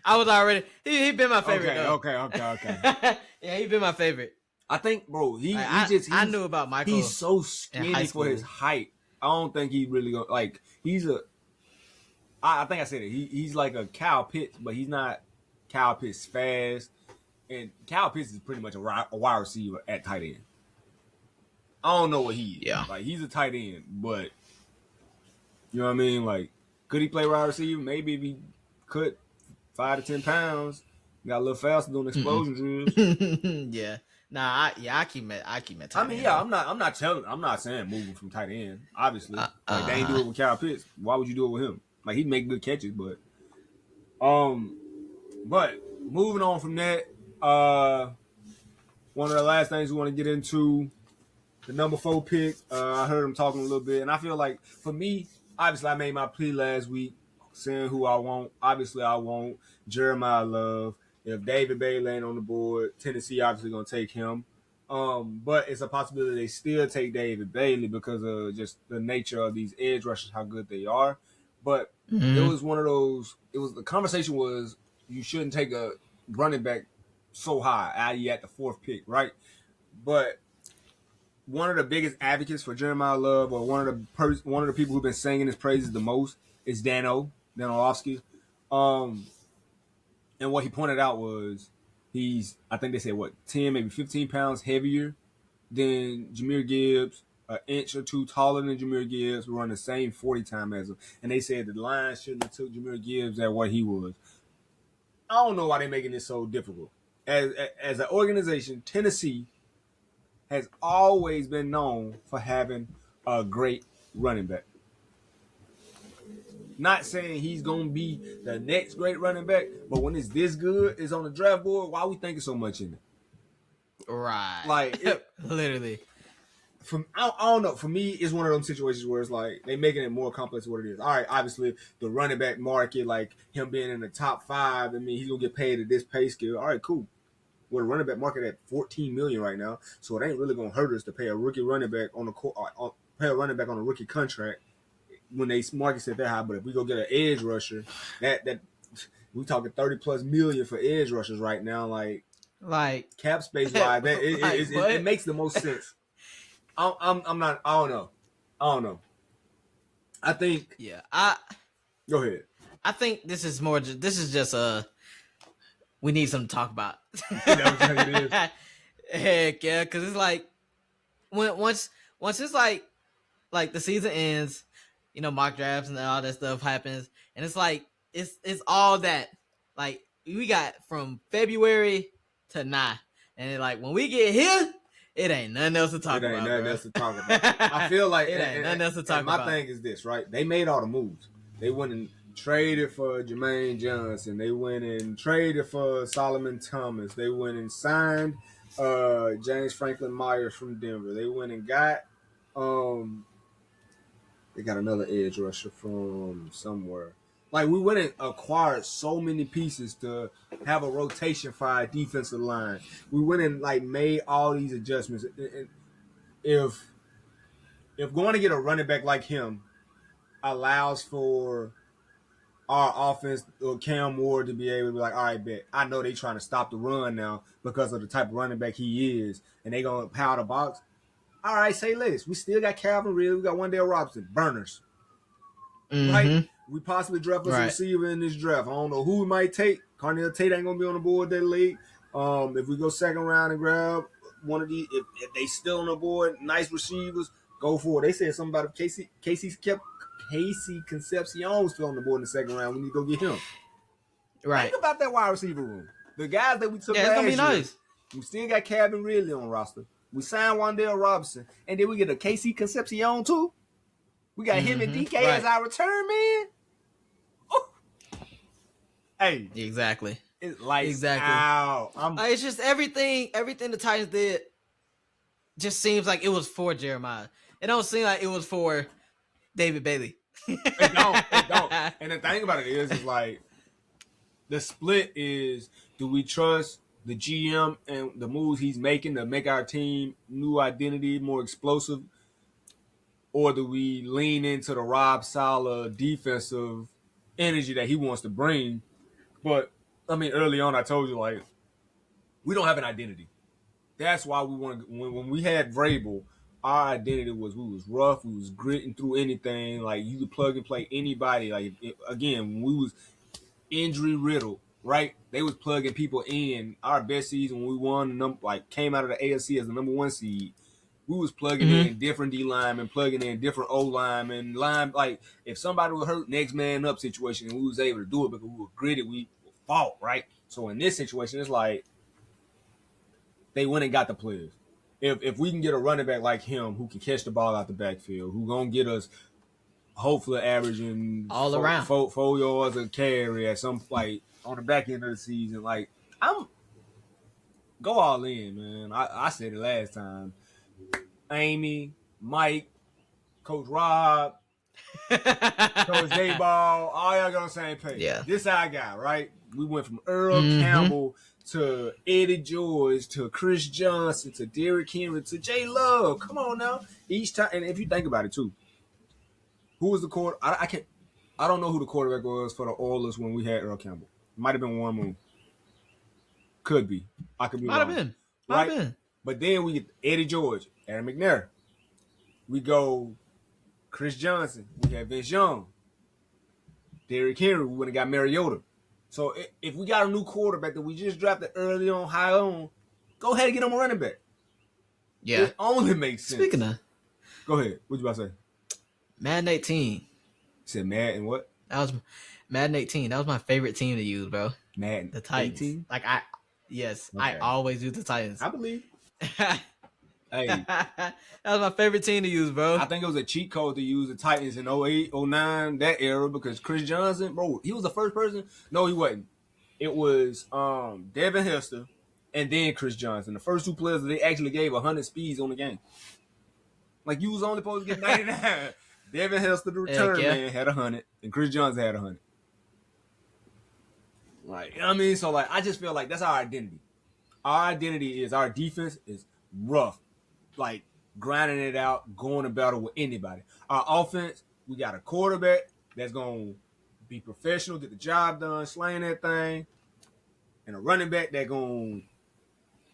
I was already he been my favorite. Okay. Yeah, he been my favorite. I think, bro, I knew about Michael. He's so skinny for his height. I don't think he really gonna like. I think I said it. He's like a Kyle Pitts, but he's not Kyle Pitts fast. And Kyle Pitts is pretty much a wide receiver at tight end. I don't know what he is. Yeah. Like he's a tight end, but you know what I mean. Like, could he play wide receiver? Maybe if he could. 5 to 10 pounds, got a little faster doing explosion drills. Yeah, nah, I keep it. I mean, yeah, I'm not saying moving from tight end. Obviously, like they ain't do it with Kyle Pitts. Why would you do it with him? Like he'd make good catches, but moving on from that, one of the last things we want to get into the number 4 pick. I heard him talking a little bit, and I feel like for me, obviously, I made my plea last week. Saying who I want. Obviously, I want Jeremiah Love. If David Bailey ain't on the board, Tennessee obviously going to take him. But it's a possibility they still take David Bailey because of just the nature of these edge rushers, how good they are. But it was one of those. It was the conversation was you shouldn't take a running back so high, i.e. at the 4th pick, right? But one of the biggest advocates for Jeremiah Love, or one of the people who've been singing his praises the most, is Dan Orlovsky. And what he pointed out was I think they said 10, maybe 15 pounds heavier than Jahmyr Gibbs, an inch or two taller than Jahmyr Gibbs, run the same 40 time as him. And they said the Lions shouldn't have took Jahmyr Gibbs at what he was. I don't know why they're making this so difficult. As an organization, Tennessee has always been known for having a great running back. Not saying he's gonna be the next great running back, but when it's this good, it's on the draft board. Why are we thinking so much in it? Right. Like literally. I don't know. For me, it's one of those situations where it's like they making it more complex than what it is. All right, obviously the running back market, like him being in the top 5, I mean he's gonna get paid at this pay scale. All right, cool. We're a running back market at $14 million right now, so it ain't really gonna hurt us to pay a rookie running back on a rookie contract when they market set that high. But if we go get an edge rusher, that we talking $30+ million for edge rushers right now, like cap space wise, that it makes the most sense. I'm not. I don't know. I think. Yeah. Go ahead. I think this is more. This is just we need something to talk about. Heck yeah, because it's like once it's like the season ends, mock drafts and all that stuff happens, and it's like it's all that like we got from February to now, and like when we get here, it ain't nothing else to talk about. It ain't nothing else to talk about. I feel like it ain't nothing else to talk about. My thing is this, right? They made all the moves. They went and traded for Jermaine Johnson. They went and traded for Solomon Thomas. They went and signed James Franklin Myers from Denver. They went and got they got another edge rusher from somewhere. Like we went and acquired so many pieces to have a rotation for our defensive line. We went and like made all these adjustments. If going to get a running back like him allows for our offense or Cam Ward to be able to be like, all right, bet. I know they trying to stop the run now because of the type of running back he is, and they going to power the box. All right, say less. We still got Calvin Ridley. We got Wan'Dale Robinson. Burners. Right? We possibly draft a receiver in this draft. I don't know who we might take. Carnell Tate ain't going to be on the board that late. If we go second round and grab one of these, if they still on the board, nice receivers, go for it. They said something about if Casey Concepcion still on the board in the second round. We need to go get him. Right. Think about that wide receiver room. The guys that we took last year. Nice. We still got Calvin Ridley on roster. We signed Wan'Dale Robinson. And then we get a Casey Concepcion too. We got him and DK as our return man. Ooh. Hey. Exactly. It's like it's just everything the Titans did just seems like it was for Jeremiah. It don't seem like it was for David Bailey. It don't. And the thing about it is like the split is, do we trust the GM and the moves he's making to make our team new identity, more explosive, or do we lean into the Rob Saleh defensive energy that he wants to bring? But I mean, early on, I told you like we don't have an identity. That's why we want to. When we had Vrabel, our identity was we was rough, we was gritting through anything. Like you could plug and play anybody. Like again, when we was injury riddled, right? They was plugging people in. Our best season when we won, came out of the AFC as the number 1 seed. We was plugging in different D linemen, plugging in different O linemen, like if somebody was hurt, next man up situation, and we was able to do it because we were gritted, we fought, right? So in this situation, it's like they went and got the players. If we can get a running back like him who can catch the ball out the backfield, who gonna get us hopefully averaging all around 4 yards a carry at some like on the back end of the season, like go all in, man. I said it last time. Amy, Mike, Coach Rob, Coach Dayball, all y'all got on the same page. Yeah. This our guy, right? We went from Earl Campbell to Eddie George to Chris Johnson to Derrick Henry to J Love. Come on now. Each time, and if you think about it too, who was the quarter? I don't know who the quarterback was for the Oilers when we had Earl Campbell. Might have been Warren Moon. Could be. I could be Might wrong. have been. Might have been. But then we get Eddie George, Aaron McNair. We go Chris Johnson. We have Vince Young. Derrick Henry. We went and got Mariota. So if we got a new quarterback that we just drafted early on, high on, go ahead and get him a running back. Yeah. It only makes sense. Speaking of. Go ahead. What you about to say? Madden 18. You said Madden what? That was Madden 18. That was my favorite team to use, bro. Madden. The Titans. 18? Like yes, okay. I always use the Titans. I believe. Hey. That was my favorite team to use, bro. I think it was a cheat code to use the Titans in 08, 09, that era, because Chris Johnson, bro, he was the first person. No, he wasn't. It was Devin Hester and then Chris Johnson. The first two players that they actually gave 100 speeds on the game. Like, you was only supposed to get 99. Devin Hester, the return man, had 100, and Chris Johnson had 100. Like, you know what I mean? So, like, I just feel like that's our identity. Our identity is our defense is rough. Like, grinding it out, going to battle with anybody. Our offense, we got a quarterback that's going to be professional, get the job done, slaying that thing, and a running back that going to,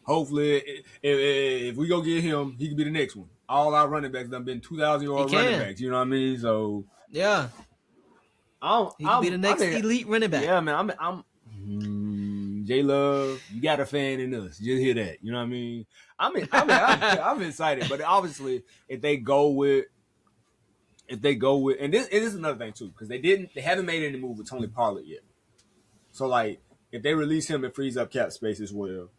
hopefully, if we go get him, he could be the next one. All our running backs done been 2,000-yard running backs, you know what I mean? So, yeah. He could be the next elite running back. Yeah, man, I'm J-Love, you got a fan in us. Just hear that. You know what I mean? I'm excited. But obviously, if they go with, and this is another thing too, because they haven't made any move with Tony Pollard yet. So like, if they release him, it frees up cap space as well.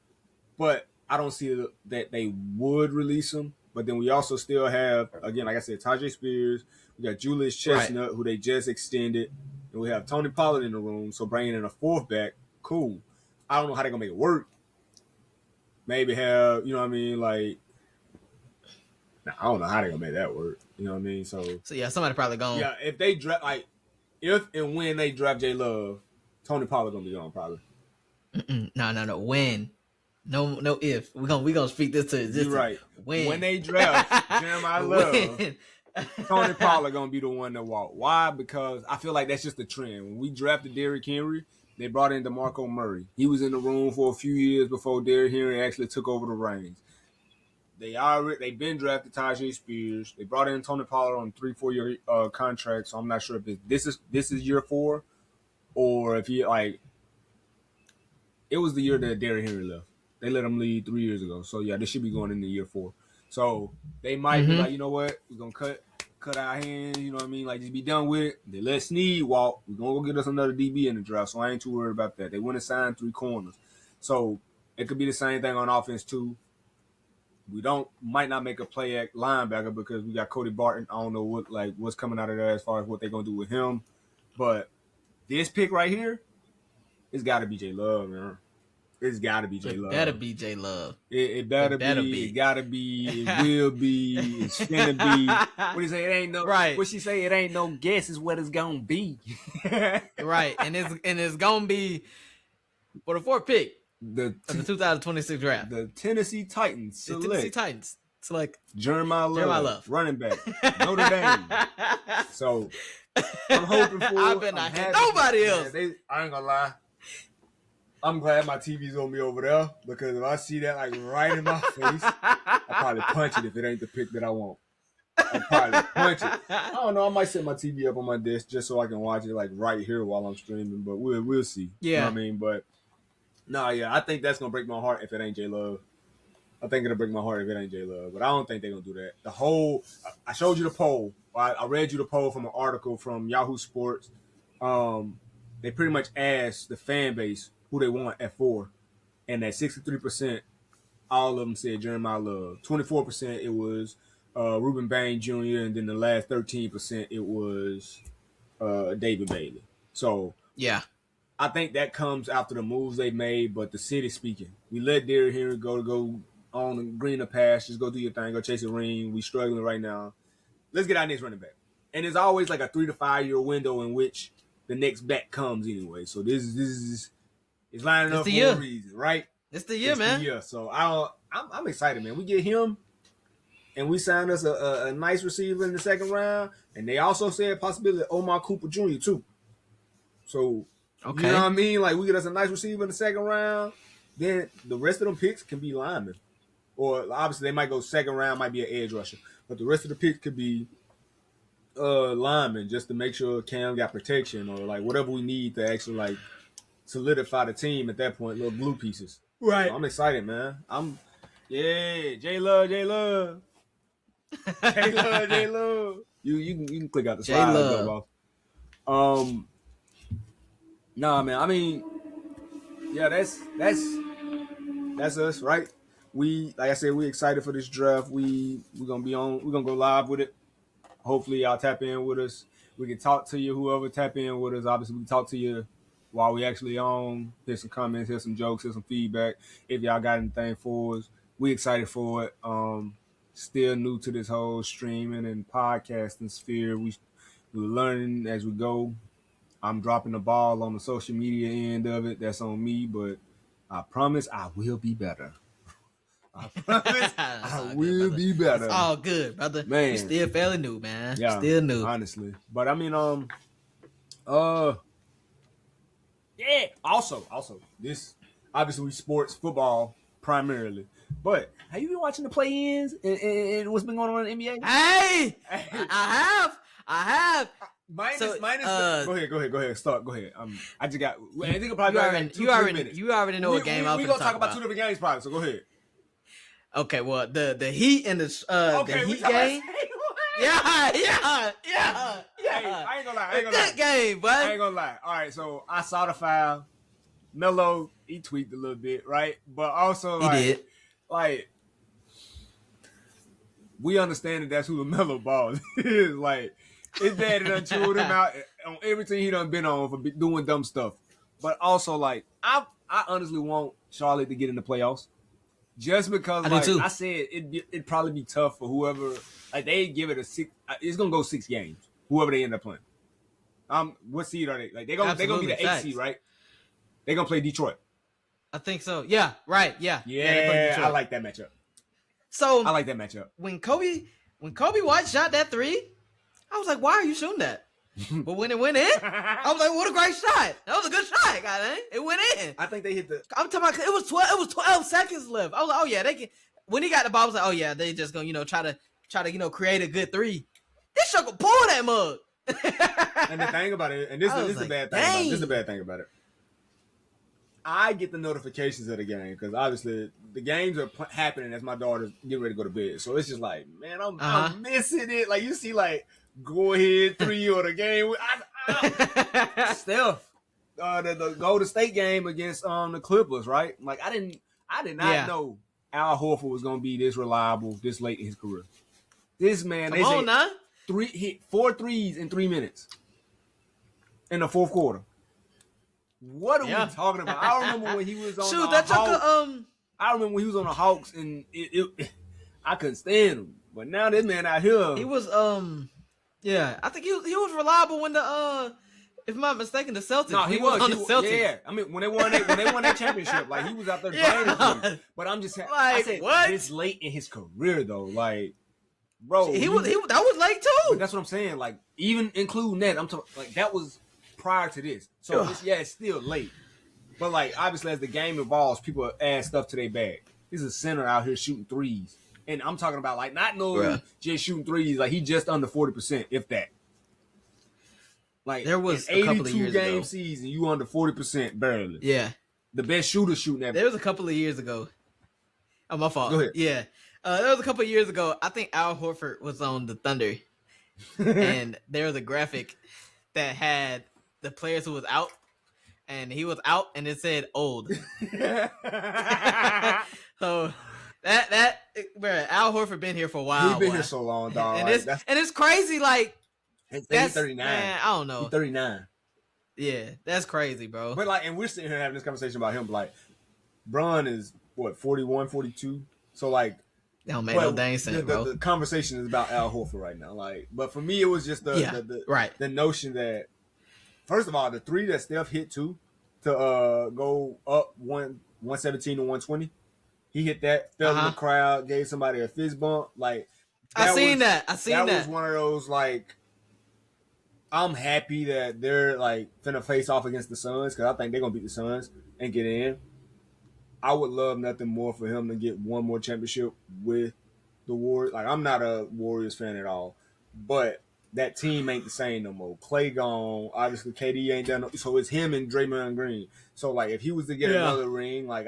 But I don't see that they would release him. But then we also still have, again, like I said, Tajay Spears. We got Julius Chestnut, who they just extended. And we have Tony Pollard in the room. So bringing in a fourth back, cool. I don't know how they're going to make it work. Maybe have, you know what I mean, like, I don't know how they're going to make that work. You know what I mean? So yeah, somebody probably gone. Yeah, if they draft, like, if and when they draft J Love, Tony Pollard going to be gone probably. No. When? No if. We're gonna speak this to existence. You're right. When they draft Jeremiah Love, Tony Pollard gonna be the one to walk. Why? Because I feel like that's just the trend. When we drafted Derrick Henry, they brought in DeMarco Murray. He was in the room for a few years before Derrick Henry actually took over the reins. They've been drafted Tajay Spears. They brought in Tony Pollard on 3-4 year contract. So I'm not sure if this is year 4 or if he like it was the year that Derrick Henry left. They let him leave 3 years ago. So, yeah, this should be going into year 4. So, they might be like, you know what? We're going to cut our hands, you know what I mean? Like, just be done with it. They let Snead walk. We're going to go get us another DB in the draft. So, I ain't too worried about that. They went and signed 3 corners. So, it could be the same thing on offense, too. We might not make a play at linebacker because we got Cody Barton. I don't know what's coming out of there as far as what they're going to do with him. But this pick right here, it's got to be J Love, man. It's got to be J Love. It better be J Love. It better be. It got to be. It will be. It's finna be. What do you say? It ain't no. Right. What she say? It ain't no guess. Is what it's gonna be. Right, and it's gonna be for the 4th pick of the 2026 draft. The Tennessee Titans select Jeremiah Love, running back, Notre Dame. So I'm hoping for. I bet not have nobody else. I ain't gonna lie. I'm glad my TV's on me over there because if I see that like right in my face, I'll probably punch it if it ain't the pick that I want. I'll probably punch it. I don't know. I might set my TV up on my desk just so I can watch it like right here while I'm streaming, but we'll see. Yeah. You know what I mean? But no, yeah, I think that's gonna break my heart if it ain't J Love. I think it'll break my heart if it ain't J Love, but I don't think they're gonna do that. I showed you the poll. I read you the poll from an article from Yahoo Sports. They pretty much asked the fan base who they want at 4, and at 63%, all of them said Jeremiah Love. 24% it was Reuben Bain Jr., and then the last 13% it was David Bailey. So yeah, I think that comes after the moves they made, but the city speaking. We let Derrick Henry go on the greener pastures, go do your thing, go chase a ring. We struggling right now. Let's get our next running back. And there's always like a 3 to 5 year window in which the next back comes anyway. So this is It's lining up for a reason, right? It's the year, man. The year. So I'm excited, man. We get him, and we signed us a nice receiver in the second round, and they also said possibility of Omar Cooper Jr. too. So okay. You know what I mean? Like we get us a nice receiver in the second round, then the rest of them picks can be linemen, or obviously they might go second round, might be an edge rusher, but the rest of the picks could be linemen just to make sure Cam got protection or like whatever we need to actually like solidify the team at that point, little glue pieces. Right. So I'm excited, man. J Love. J Love. You can click out the slide. Nah, man. I mean, yeah, that's us, right? We like I said, we excited for this draft. We're gonna go live with it. Hopefully y'all tap in with us. We can talk to you, whoever tap in with us. Obviously, we can talk to you while we actually on. Hear some comments, hear some jokes, hear some feedback. If y'all got anything for us, we excited for it. Still new to this whole streaming and podcasting sphere. We're learning as we go. I'm dropping the ball on the social media end of it. That's on me, but I promise I will be better. I promise I will be better. It's all good, brother. Man. You're still fairly new, man. Yeah, still new. Honestly. But I mean, yeah. Also, this obviously we sports football primarily. But have you been watching the play-ins and what's been going on in the NBA? Hey! I have. Minus. Go ahead. Start. Go ahead. I just got. I think it'll probably you already know what game I'm going to talk about 2 different games, probably. So go ahead. Okay. Well, the Heat and the Heat game. Yeah. Hey, I ain't gonna lie. Good game, bud. I ain't gonna lie. All right, so I saw the foul. Melo, he tweaked a little bit, right? But also, like, he did. Like, we understand that that's who the Melo ball is. Like, his daddy done chewed him out on everything he done been on for doing dumb stuff. But also, like, I honestly want Charlotte to get in the playoffs. Just because, I said, it'd probably be tough for whoever. Like, they give it a 6. It's gonna go 6 games. Whoever they end up playing. What seed are they? Like, they're gonna be the 8th seed, right? They're gonna play Detroit. I think so. Yeah. Right. Yeah. Yeah. I like that matchup. So I like that matchup. When Kobe White shot that 3, I was like, "Why are you shooting that?" But when it went in, I was like, "What a great shot! That was a good shot, guy. It went in." I think they hit the. I'm talking about it was 12 seconds left. I was like, "Oh yeah, they can." When he got the ball, I was like, "Oh yeah, they just gonna try to create a good 3." This sucker pull that mug. And the thing about it, and this is the bad thing. This is the bad thing about it. I get the notifications of the game because obviously the games are happening as my daughter's getting ready to go to bed. So it's just like, man, I'm missing it. Like you see, like go ahead 3 or the game. Steph, the Golden State game against the Clippers, right? Like I did not know Al Horford was gonna be this reliable this late in his career. This man, hit 4 threes in 3 minutes in the fourth quarter. What are we talking about? I remember when he was on the Hawks. I remember when he was on the Hawks and I couldn't stand him. But now this man out here, he was I think he was reliable when if I'm not mistaken, the Celtics. No, he was on the Celtics. Yeah, I mean when they won that championship, like he was out there playing. But I'm just like, I said, what? This late in his career though, like. Bro, that was late too. But that's what I'm saying. Like, even including that, I'm talking like that was prior to this. So it's still late. But like, obviously, as the game evolves, people add stuff to their bag. He's a center out here shooting threes, and I'm talking about like not just shooting threes. Like he just under 40%, if that. Like there was an a couple of years ago. 82-game season, you under 40% barely. Yeah, the best shooter shooting that. There was a couple of years ago. Oh, my fault. Go ahead. Yeah. There was a couple of years ago. I think Al Horford was on the Thunder, and there was a graphic that had the players who was out, and he was out, and it said old. So bro, Al Horford been here for a while. He's been here so long, dog. And it's crazy. Like he's 39. Man, I don't know. He's 39. Yeah, that's crazy, bro. But like, and we're sitting here having this conversation about him. Like, Bron is what 41, 42. So like. That don't make no dang sense, bro. The conversation is about Al Horford right now. Like, but for me, it was just the notion that, first of all, the 3 that Steph hit too to go up 117 to 120. He hit that, fell in the crowd, gave somebody a fist bump. Like I seen that. That was one of those like. I'm happy that they're like finna face off against the Suns because I think they're gonna beat the Suns and get in. I would love nothing more for him to get one more championship with the Warriors. Like I'm not a Warriors fan at all, but that team ain't the same no more. Clay gone, obviously KD ain't done. So it's him and Draymond Green. So like if he was to get another ring, like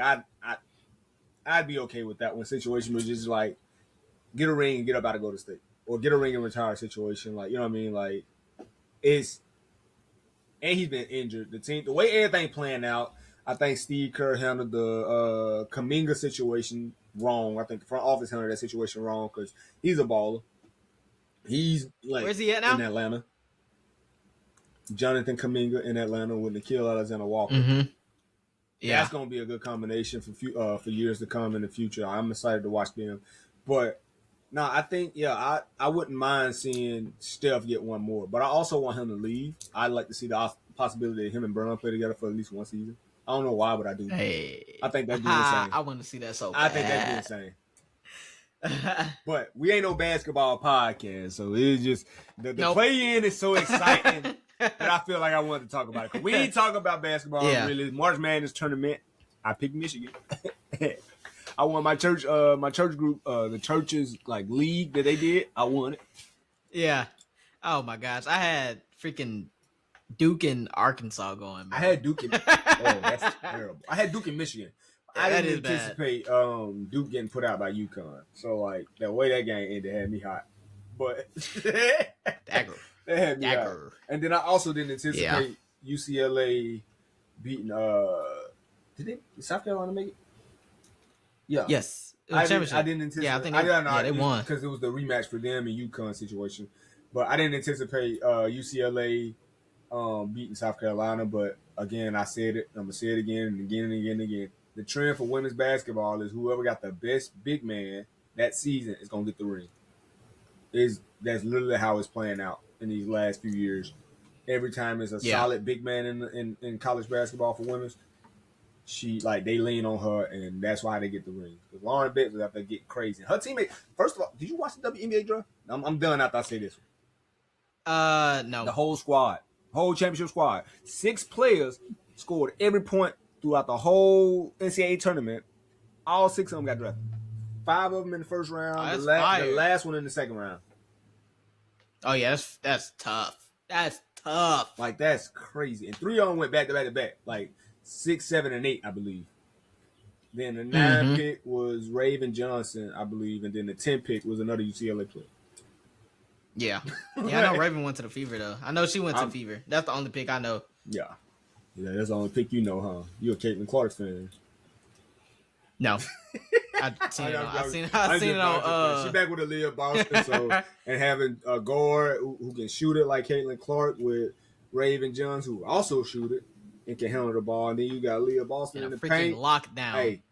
I'd be okay with that one situation. Was just like get a ring and get up out of Golden State, or get a ring and retire situation. Like you know what I mean? Like it's and he's been injured. The team, the way everything playing out, I think Steve Kerr handled the Kuminga situation wrong. I think the front office handled that situation wrong because he's a baller. He's like, where's he at now? In Atlanta. Jonathan Kuminga in Atlanta with Nikhil Alexander-Walker. Mm-hmm. Yeah, that's gonna be a good combination for years to come in the future. I'm excited to watch them, but no, I think I wouldn't mind seeing Steph get one more, but I also want him to leave. I'd like to see the possibility of him and Brown play together for at least one season. I don't know why, but I do. Hey, I think that'd be insane. I want to see that so bad. I think that'd be insane. But we ain't no basketball podcast, so it's just the play-in is so exciting that I feel like I wanted to talk about it. 'Cause we ain't talking about basketball really. March Madness tournament, I picked Michigan. I won my church group, the church's like league that they did. I won it. Yeah. Oh my gosh, I had freaking Duke and Arkansas going. Man. I had Duke. That's terrible. I had Duke in Michigan. I didn't anticipate Duke getting put out by UConn. So like the way that game ended had me hot. But Dagger. That had me hot. And then I also didn't anticipate UCLA beating did South Carolina make it? Yeah. Yes. I didn't anticipate. Yeah, I think they won because it was the rematch for them in UConn situation. But I didn't anticipate UCLA beating South Carolina. But again, I said it. I'm gonna say it again and again and again and again. The trend for women's basketball is whoever got the best big man that season is gonna get the ring. That's literally how it's playing out in these last few years. Every time it's a solid big man in college basketball for women's. They lean on her, and that's why they get the rings. Because Lauren Betts was out there getting crazy. Her teammate, first of all, did you watch the WNBA draft? I'm done after I say this one. No. The whole squad, whole championship squad, 6 players scored every point throughout the whole NCAA tournament. All 6 of them got drafted. 5 of them in the first round. The last one in the second round. Oh yeah, that's tough. That's tough. Like that's crazy. And 3 of them went back to back to back. Like 6, 7, and 8, I believe. Then the 9 pick was Raven Johnson, I believe, and then the 10 pick was another UCLA player. Yeah, I know Raven went to the Fever though. I know she went to the Fever. That's the only pick I know. Yeah, that's the only pick you know, huh? You a Caitlin Clark fan? No, I seen it on. She back with Aaliyah Boston, so and having a guard who can shoot it like Caitlin Clark with Raven Johnson, who also shoot it and can handle the ball, and then you got Leah Boston in the paint. Lockdown. Hey,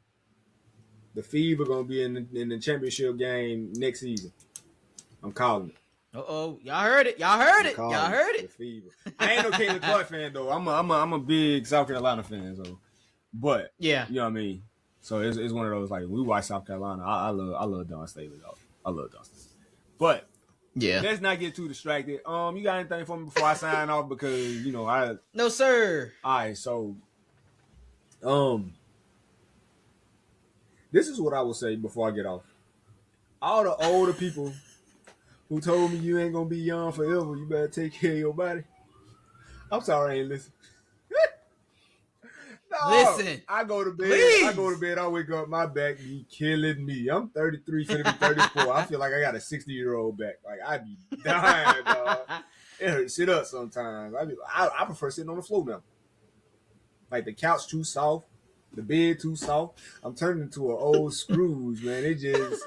the Fever gonna be in the championship game next season. I'm calling it. Y'all heard it. Y'all heard it. The Fever. I ain't no Caitlin Clark fan though. I'm a big South Carolina fan. So, but yeah, you know what I mean. So it's one of those like we watch South Carolina. I love Dawn Staley though. I love Dawn Staley. But yeah, let's not get too distracted. You got anything for me before I sign off? Because no sir. All right, so this is what I will say before I get off. All the older people who told me you ain't gonna be young forever, you better take care of your body. I'm sorry I ain't listen. No, listen. I go to bed. Please. I wake up, my back be killing me. I'm 33, finna be 34. I feel like I got a 60-year-old back. Like I be dying, dog. It hurts sit up sometimes. I prefer sitting on the floor now. Like the couch too soft, the bed too soft. I'm turning into an old Scrooge, man. It just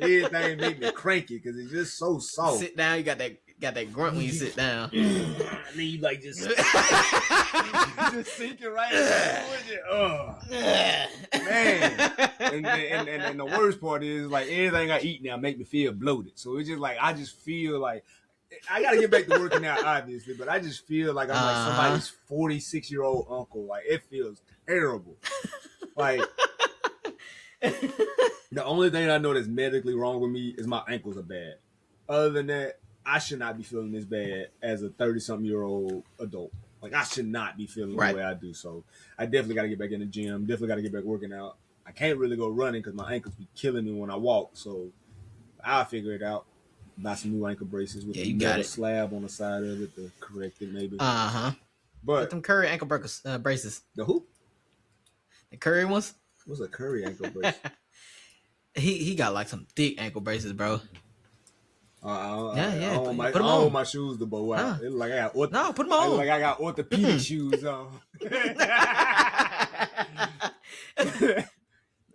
everything make me cranky because it's just so soft. Sit down, you got that grunt when you sit down. I mean, you like just sinking right into it. Oh man! And the worst part is like anything I eat now make me feel bloated. So it's just like I just feel like I gotta get back to working out, obviously, but I just feel like I'm like somebody's 46-year-old uncle. Like it feels terrible. Like the only thing I know that's medically wrong with me is my ankles are bad. Other than that, I should not be feeling this bad as a 30-something-year-old adult. Like I should not be feeling the way I do. So I definitely got to get back in the gym. Definitely got to get back working out. I can't really go running because my ankles be killing me when I walk. So I'll figure it out. Buy some new ankle braces with a metal slab on the side of it to correct it, maybe. But with them Curry ankle braces. The who? The Curry ones. What's a Curry ankle brace? he got like some thick ankle braces, bro. I own my shoes to bow out. It's like I got put them on. Like I got orthopedic shoes on.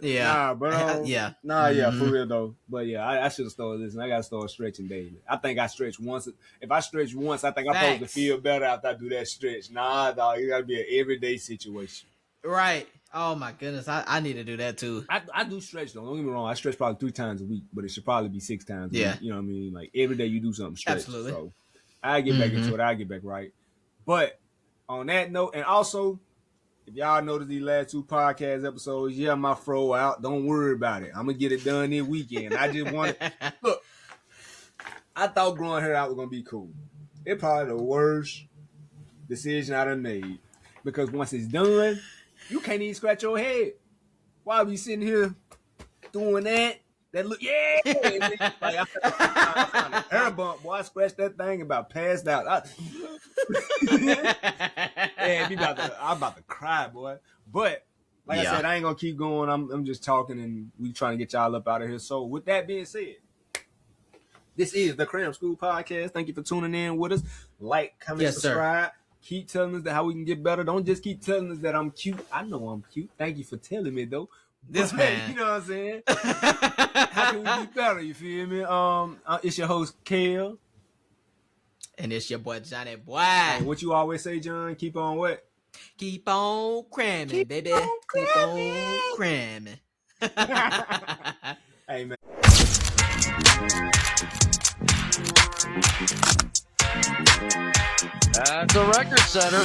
Yeah. For real though. But yeah, I should have started this, and I gotta start stretching daily. I think I stretch once. If I stretch once, I think I'm supposed to feel better after I do that stretch. Nah, dog, it gotta be an everyday situation. Right. Oh my goodness, I need to do that too. I do stretch though. Don't get me wrong. I stretch probably 3 times a week, but it should probably be 6 times. A week. You know what I mean? Like every day you do something stretch. Absolutely. So I get back into it. I get back right. But on that note, and also, if y'all noticed these last 2 podcast episodes, my fro out. Don't worry about it. I'm gonna get it done this weekend. I just want to look. I thought growing hair out was gonna be cool. It's probably the worst decision I done made because once it's done, you can't even scratch your head. Why be sitting here doing that? That look, like I found a hair bump, boy. I scratched that thing about passed out. I'm about to cry, boy. But like I said, I ain't gonna keep going. I'm just talking, and we trying to get y'all up out of here. So with that being said, this is the Cram School Podcast. Thank you for tuning in with us. Like, comment, subscribe. Sir. Keep telling us how we can get better. Don't just keep telling us that I'm cute. I know I'm cute. Thank you for telling me though. This man, you know what I'm saying? How can we be better? You feel me? It's your host Kale, and it's your boy Johnny Boy. Hey, what you always say, John? Keep on what? Keep on cramming, baby. Keep on cramming. Hey man. That's a record setter.